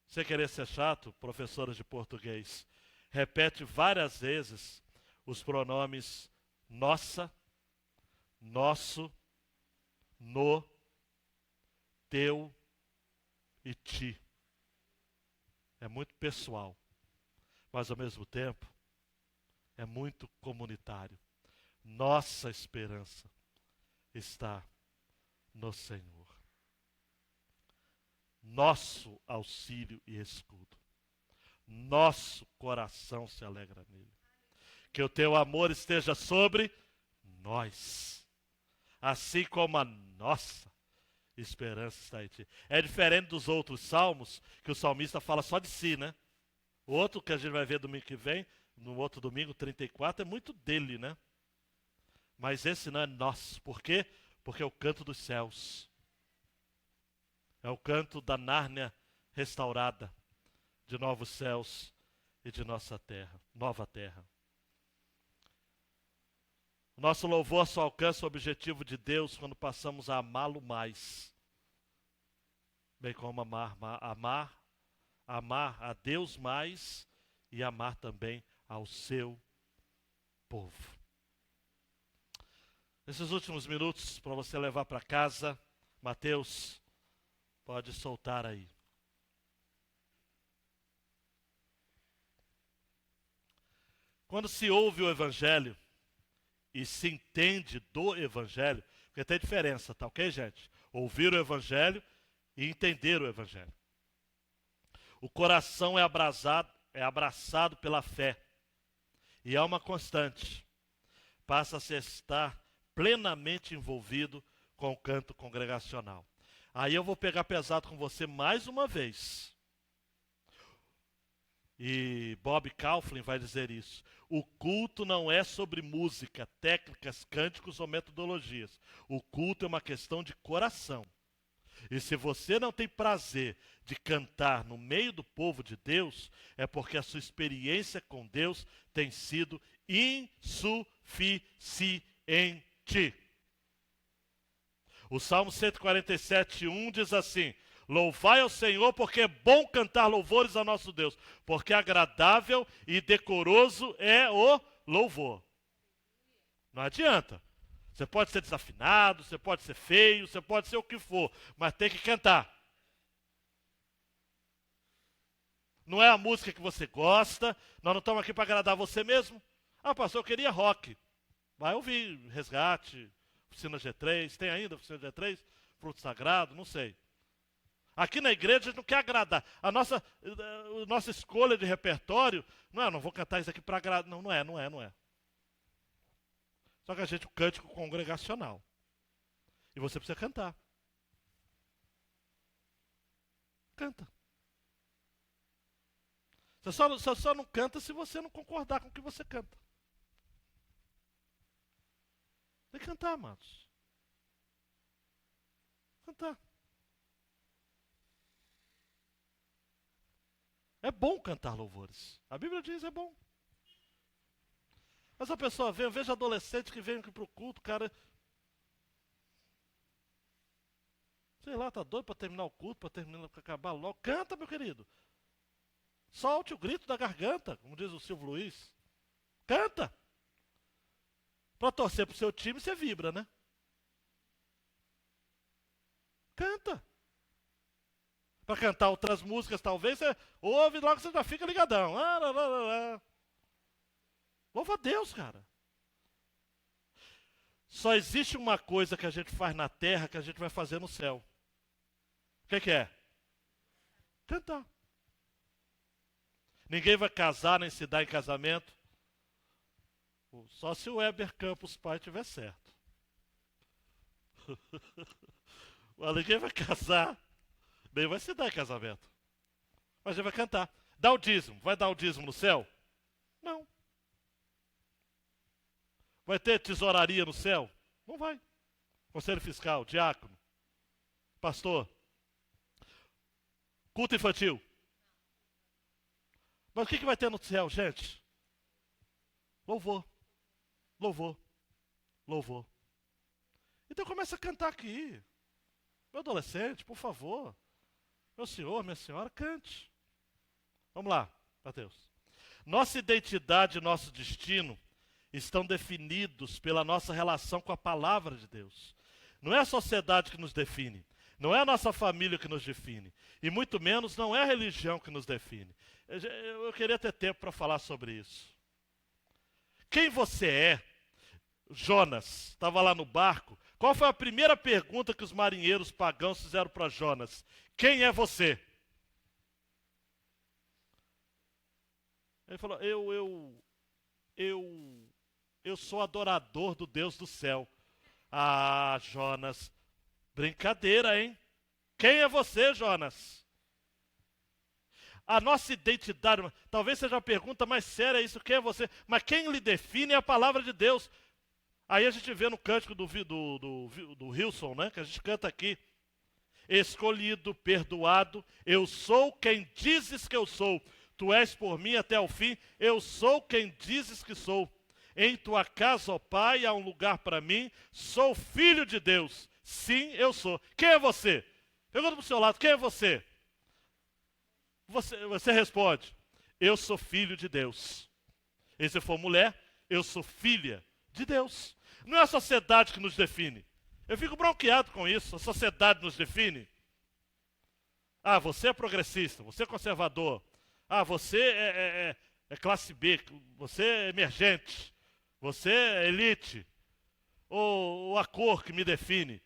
sem querer ser chato, professora de português, repete várias vezes os pronomes nossa, nosso, no, teu e ti. É muito pessoal, mas ao mesmo tempo é muito comunitário. Nossa esperança está no Senhor. Nosso auxílio e escudo. Nosso coração se alegra nele. Que o teu amor esteja sobre nós, assim como a nossa esperança está em ti. É diferente dos outros salmos, que o salmista fala só de si, né? O outro que a gente vai ver domingo que vem, no outro domingo, 34, é muito dele, né? Mas esse não é nosso. Por quê? Porque é o canto dos céus. É o canto da Nárnia restaurada, de novos céus e de nossa terra, nova terra. O nosso louvor só alcança o objetivo de Deus quando passamos a amá-lo mais. Bem como amar a Deus mais e amar também ao seu povo. Nesses últimos minutos, para você levar para casa, Mateus, pode soltar aí. Quando se ouve o Evangelho e se entende do Evangelho, porque tem diferença, tá ok, gente? Ouvir o Evangelho e entender o Evangelho. O coração é abraçado pela fé e é uma constante. Passa-se a estar plenamente envolvido com o canto congregacional. Aí eu vou pegar pesado com você mais uma vez. E Bob Kauflin vai dizer isso. O culto não é sobre música, técnicas, cânticos ou metodologias. O culto é uma questão de coração. E se você não tem prazer de cantar no meio do povo de Deus, é porque a sua experiência com Deus tem sido insuficiente. O Salmo 147:1 diz assim: louvai ao Senhor, porque é bom cantar louvores ao nosso Deus, porque agradável e decoroso é o louvor. Não adianta. Você pode ser desafinado, você pode ser feio, você pode ser o que for, mas tem que cantar. Não é a música que você gosta, nós não estamos aqui para agradar você mesmo. Ah, pastor, eu queria rock. Vai ouvir Resgate, Oficina G3, tem ainda Oficina G3? Fruto Sagrado, não sei. Aqui na igreja a gente não quer agradar. A nossa escolha de repertório, não vou cantar isso aqui para agradar. Não é. Só que a gente, o cântico congregacional. E você precisa cantar. Canta. Você só não canta se você não concordar com o que você canta. Tem que cantar, amados. Cantar. É bom cantar louvores. A Bíblia diz, é bom. Mas a pessoa vem, eu vejo adolescente que vem aqui para o culto, cara. Sei lá, tá doido para terminar o culto, para acabar logo. Canta, meu querido. Solte o grito da garganta, como diz o Silvio Luiz. Canta. Para torcer pro seu time, você vibra, né? Canta. Para cantar outras músicas, talvez, você ouve e logo você já fica ligadão. Louva a Deus, cara. Só existe uma coisa que a gente faz na terra que a gente vai fazer no céu. O que é? Cantar. Ninguém vai casar nem se dar em casamento. Só se o Weber Campos pai tiver certo. Mas ninguém vai casar, nem vai se dar em casamento. Mas a gente vai cantar. Dá o dízimo. Vai dar o dízimo no céu? Não. Vai ter tesouraria no céu? Não vai. Conselho fiscal, diácono, pastor. Culto infantil. Mas o que vai ter no céu, gente? Louvor. Louvor. Louvor. Então começa a cantar aqui. Meu adolescente, por favor. Meu senhor, minha senhora, cante. Vamos lá, Mateus. Nossa identidade e nosso destino estão definidos pela nossa relação com a palavra de Deus. Não é a sociedade que nos define. Não é a nossa família que nos define. E muito menos não é a religião que nos define. Eu queria ter tempo para falar sobre isso. Quem você é? Jonas estava lá no barco. Qual foi a primeira pergunta que os marinheiros pagãos fizeram para Jonas? Quem é você? Ele falou, eu sou adorador do Deus do céu. Ah, Jonas, brincadeira, hein? Quem é você, Jonas? A nossa identidade, talvez seja a pergunta mais séria isso, quem é você? Mas quem lhe define é a palavra de Deus. Aí a gente vê no cântico do Hilson, né, que a gente canta aqui. Escolhido, perdoado, eu sou quem dizes que eu sou. Tu és por mim até o fim, eu sou quem dizes que sou. Em tua casa, ó Pai, há um lugar para mim, sou filho de Deus. Sim, eu sou. Quem é você? Pergunta para o seu lado, quem é você? Você responde, eu sou filho de Deus. E se for mulher, eu sou filha de Deus. Não é a sociedade que nos define. Eu fico bronqueado com isso, a sociedade nos define. Ah, você é progressista, você é conservador. Ah, você é classe B, você é emergente, você é elite. Ou a cor que me define.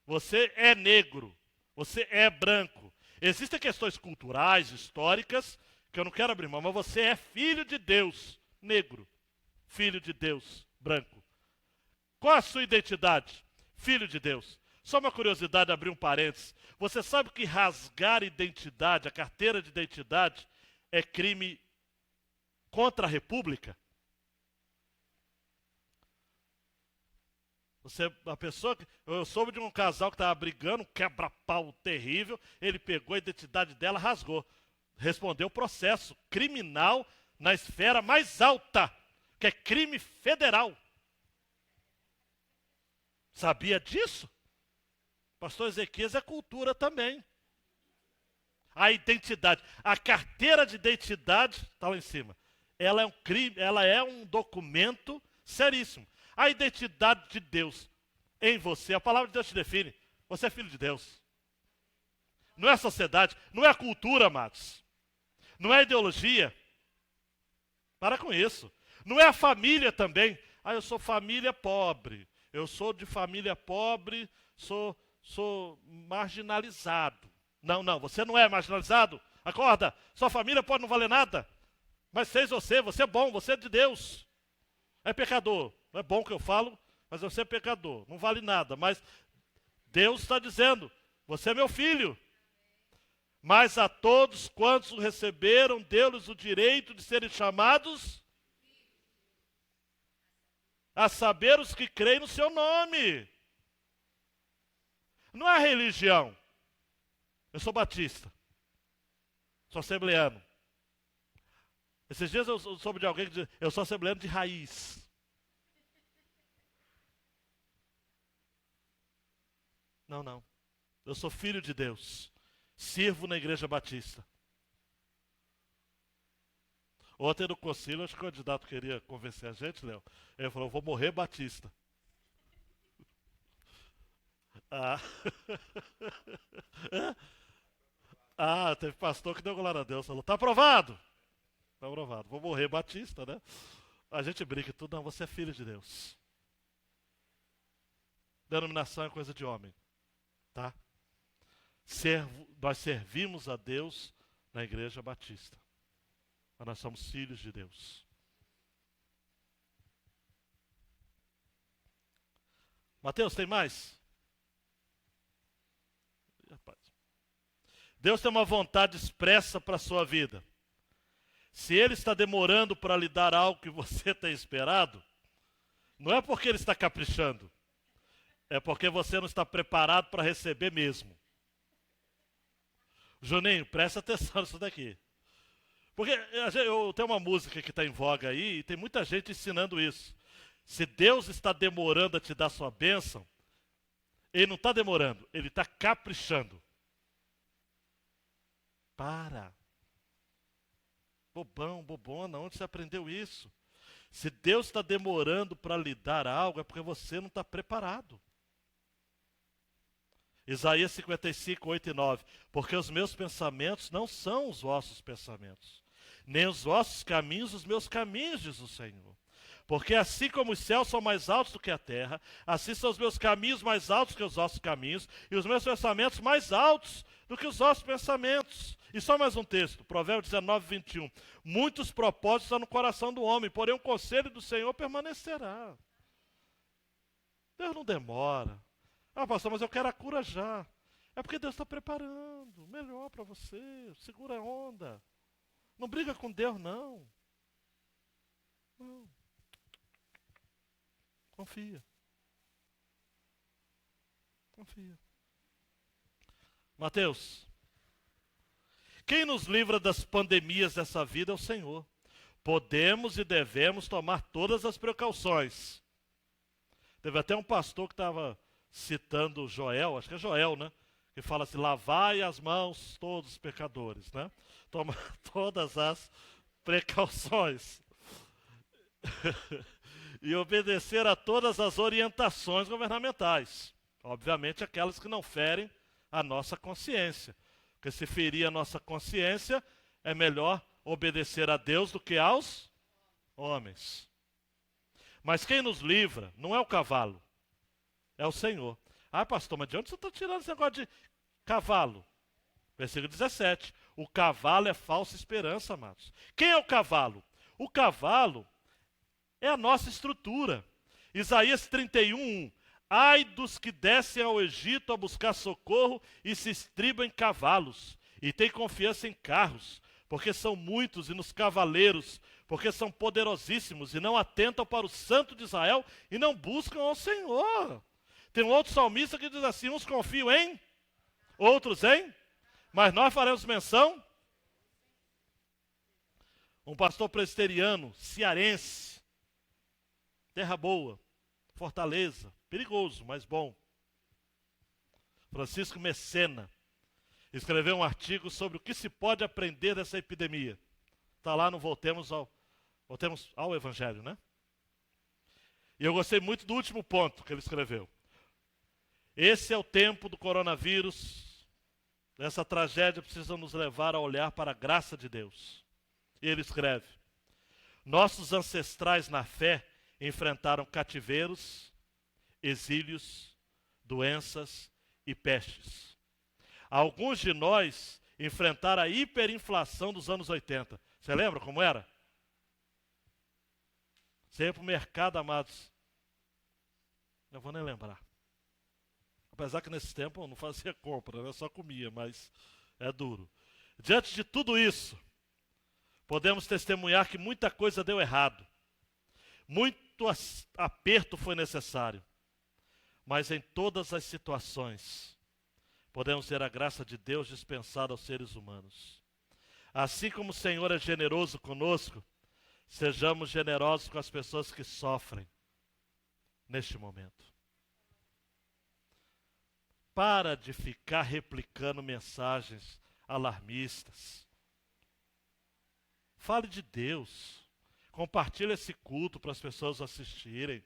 Você é negro, você é branco. Existem questões culturais, históricas, que eu não quero abrir mão, mas você é filho de Deus, negro. Filho de Deus, branco. Qual a sua identidade? Filho de Deus. Só uma curiosidade, abrir um parênteses. Você sabe que rasgar identidade, a carteira de identidade, é crime contra a República? Eu soube de um casal que estava brigando, um quebra-pau terrível, ele pegou a identidade dela, rasgou. Respondeu processo criminal na esfera mais alta, que é crime federal. Sabia disso? Pastor Ezequias é cultura também. A identidade, a carteira de identidade, está lá em cima. Ela é um crime, ela é um documento seríssimo. A identidade de Deus em você, a palavra de Deus te define. Você é filho de Deus. Não é a sociedade, não é a cultura, amados. Não é a ideologia. Para com isso. Não é a família também. Eu sou família pobre. Eu sou de família pobre, sou marginalizado. Não, você não é marginalizado. Acorda, sua família pode não valer nada. Mas fez você é bom, você é de Deus. É pecador. Não é bom que eu falo, mas você é pecador. Não vale nada. Mas Deus está dizendo, você é meu filho. Mas a todos quantos o receberam, deu-lhes o direito de serem chamados, a saber os que creem no seu nome. Não é a religião. Eu sou batista. Sou assembleano. Esses dias eu soube de alguém que diz, eu sou assembleano de raiz. Não. Eu sou filho de Deus. Sirvo na igreja batista. Ontem no concílio, acho que o candidato queria convencer a gente, Léo. Ele falou, vou morrer batista. Teve pastor que deu glória a Deus. Falou, tá aprovado. Tá aprovado. Vou morrer batista, né? A gente brinca e tudo. Não, você é filho de Deus. Denominação é coisa de homem. Tá? Nós servimos a Deus na igreja batista. Mas nós somos filhos de Deus. Mateus, tem mais? Rapaz. Deus tem uma vontade expressa para a sua vida. Se Ele está demorando para lhe dar algo que você tem esperado, não é porque Ele está caprichando. É porque você não está preparado para receber mesmo. Juninho, presta atenção nisso daqui. Porque eu tenho uma música que está em voga aí e tem muita gente ensinando isso. Se Deus está demorando a te dar sua bênção, Ele não está demorando, Ele está caprichando. Para. Bobona, onde você aprendeu isso? Se Deus está demorando para lhe dar algo, é porque você não está preparado. Isaías 55, 8 e 9. Porque os meus pensamentos não são os vossos pensamentos, nem os vossos caminhos os meus caminhos, diz o Senhor. Porque assim como os céus são mais altos do que a terra, assim são os meus caminhos mais altos que os vossos caminhos, e os meus pensamentos mais altos do que os vossos pensamentos. E só mais um texto, Provérbios 19, 21. Muitos propósitos há no coração do homem, porém o conselho do Senhor permanecerá. Deus não demora. Pastor, mas eu quero a cura já. É porque Deus está preparando. Melhor para você. Segura a onda. Não briga com Deus, não. Não. Confia. Mateus. Quem nos livra das pandemias dessa vida é o Senhor. Podemos e devemos tomar todas as precauções. Teve até um pastor que estava citando Joel, acho que é Joel, né? Que fala assim, lavai as mãos todos os pecadores, né? Toma todas as precauções. E obedecer a todas as orientações governamentais. Obviamente aquelas que não ferem a nossa consciência. Porque se ferir a nossa consciência, é melhor obedecer a Deus do que aos homens. Mas quem nos livra não é o cavalo, é o Senhor. Pastor, mas de onde você está tirando esse negócio de cavalo? Versículo 17. O cavalo é falsa esperança, amados. Quem é o cavalo? O cavalo é a nossa estrutura. Isaías 31, 1. Ai dos que descem ao Egito a buscar socorro e se estribam em cavalos, e têm confiança em carros, porque são muitos, e nos cavaleiros, porque são poderosíssimos, e não atentam para o Santo de Israel, e não buscam ao Senhor. Tem um outro salmista que diz assim, uns confiam em, outros em, mas nós faremos menção. Um pastor presbiteriano, cearense, terra boa, Fortaleza, perigoso, mas bom. Francisco Messena escreveu um artigo sobre o que se pode aprender dessa epidemia. Está lá no Voltemos ao Evangelho, né? E eu gostei muito do último ponto que ele escreveu. Esse é o tempo do coronavírus. Essa tragédia precisa nos levar a olhar para a graça de Deus. E ele escreve: nossos ancestrais na fé enfrentaram cativeiros, exílios, doenças e pestes. Alguns de nós enfrentaram a hiperinflação dos anos 80. Você lembra como era? Você ia para o mercado, amados. Não vou nem lembrar. Apesar que nesse tempo eu não fazia compra, eu só comia, mas é duro. Diante de tudo isso, podemos testemunhar que muita coisa deu errado. Muito aperto foi necessário. Mas em todas as situações, podemos ter a graça de Deus dispensada aos seres humanos. Assim como o Senhor é generoso conosco, sejamos generosos com as pessoas que sofrem neste momento. Para de ficar replicando mensagens alarmistas. Fale de Deus. Compartilhe esse culto para as pessoas assistirem.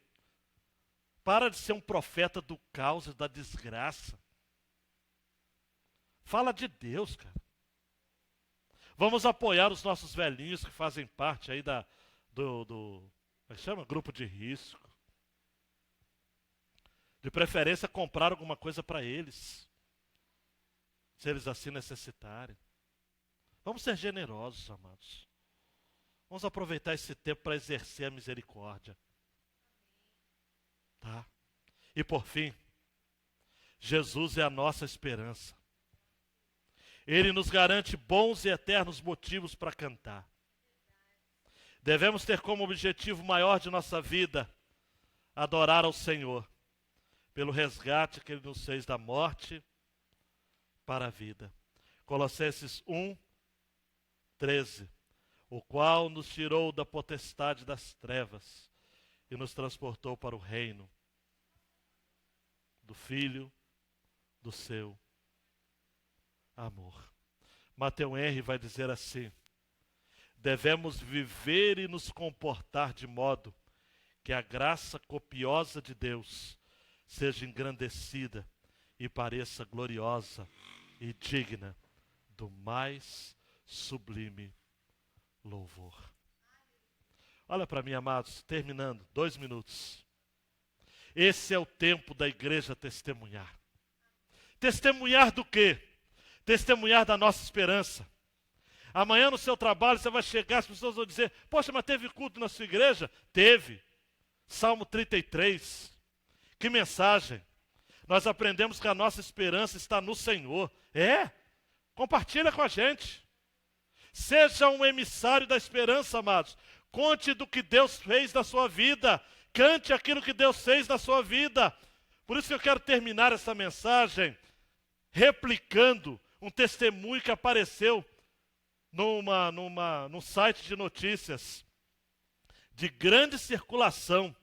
Para de ser um profeta do caos e da desgraça. Fala de Deus, cara. Vamos apoiar os nossos velhinhos que fazem parte aí do como é que chama? Grupo de risco. De preferência, comprar alguma coisa para eles, se eles assim necessitarem. Vamos ser generosos, amados. Vamos aproveitar esse tempo para exercer a misericórdia. Tá? E por fim, Jesus é a nossa esperança. Ele nos garante bons e eternos motivos para cantar. Devemos ter como objetivo maior de nossa vida adorar ao Senhor, pelo resgate que Ele nos fez da morte para a vida. Colossenses 1:13, o qual nos tirou da potestade das trevas e nos transportou para o reino do Filho do seu amor. Matthew Henry vai dizer assim: devemos viver e nos comportar de modo que a graça copiosa de Deus seja engrandecida e pareça gloriosa e digna do mais sublime louvor. Olha para mim, amados, terminando, 2 minutos. Esse é o tempo da igreja testemunhar. Testemunhar do quê? Testemunhar da nossa esperança. Amanhã no seu trabalho você vai chegar, as pessoas vão dizer: poxa, mas teve culto na sua igreja? Teve. Salmo 33. Que mensagem. Nós aprendemos que a nossa esperança está no Senhor. Compartilha com a gente. Seja um emissário da esperança, amados. Conte do que Deus fez na sua vida. Cante aquilo que Deus fez na sua vida. Por isso que eu quero terminar essa mensagem replicando um testemunho que apareceu num site de notícias de grande circulação.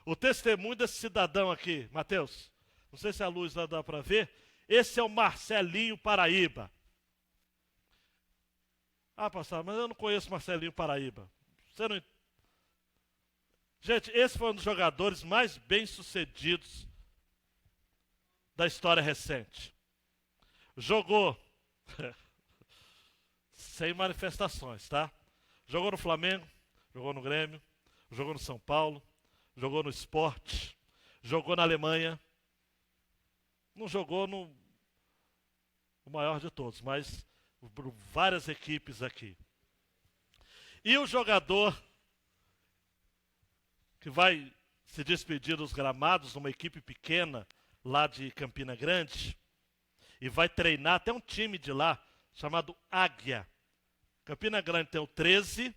O testemunho desse cidadão aqui, Mateus, não sei se a luz dá para ver, esse é o Marcelinho Paraíba. Ah, pastor, mas eu não conheço Marcelinho Paraíba. Gente, esse foi um dos jogadores mais bem-sucedidos da história recente. Jogou sem manifestações, tá? Jogou no Flamengo, jogou no Grêmio, jogou no São Paulo, jogou no Sport, jogou na Alemanha. Não jogou no maior de todos, mas por várias equipes aqui. E o jogador que vai se despedir dos gramados numa equipe pequena lá de Campina Grande e vai treinar até um time de lá chamado Águia. Campina Grande tem o 13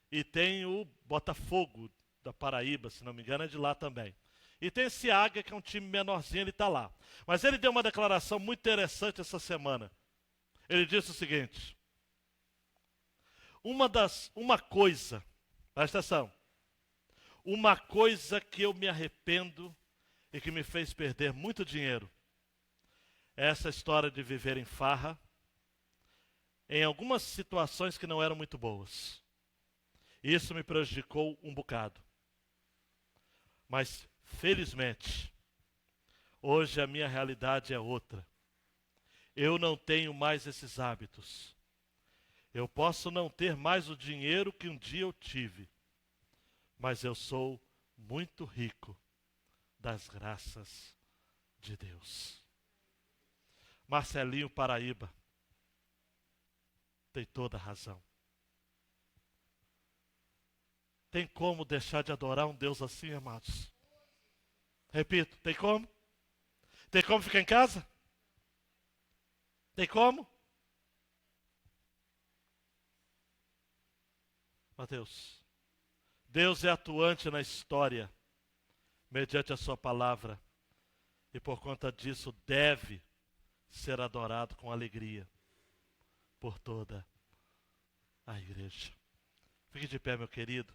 e tem o Botafogo da Paraíba, se não me engano, é de lá também. E tem esse Águia, que é um time menorzinho, ele está lá. Mas ele deu uma declaração muito interessante essa semana. Ele disse o seguinte: uma coisa, presta atenção, uma coisa que eu me arrependo e que me fez perder muito dinheiro é essa história de viver em farra, em algumas situações que não eram muito boas. Isso me prejudicou um bocado. Mas, felizmente, hoje a minha realidade é outra. Eu não tenho mais esses hábitos. Eu posso não ter mais o dinheiro que um dia eu tive, mas eu sou muito rico das graças de Deus. Marcelinho Paraíba tem toda a razão. Tem como deixar de adorar um Deus assim, amados? Repito, tem como? Tem como ficar em casa? Tem como? Mateus, Deus é atuante na história, mediante a sua palavra, e por conta disso deve ser adorado com alegria por toda a igreja. Fique de pé, meu querido.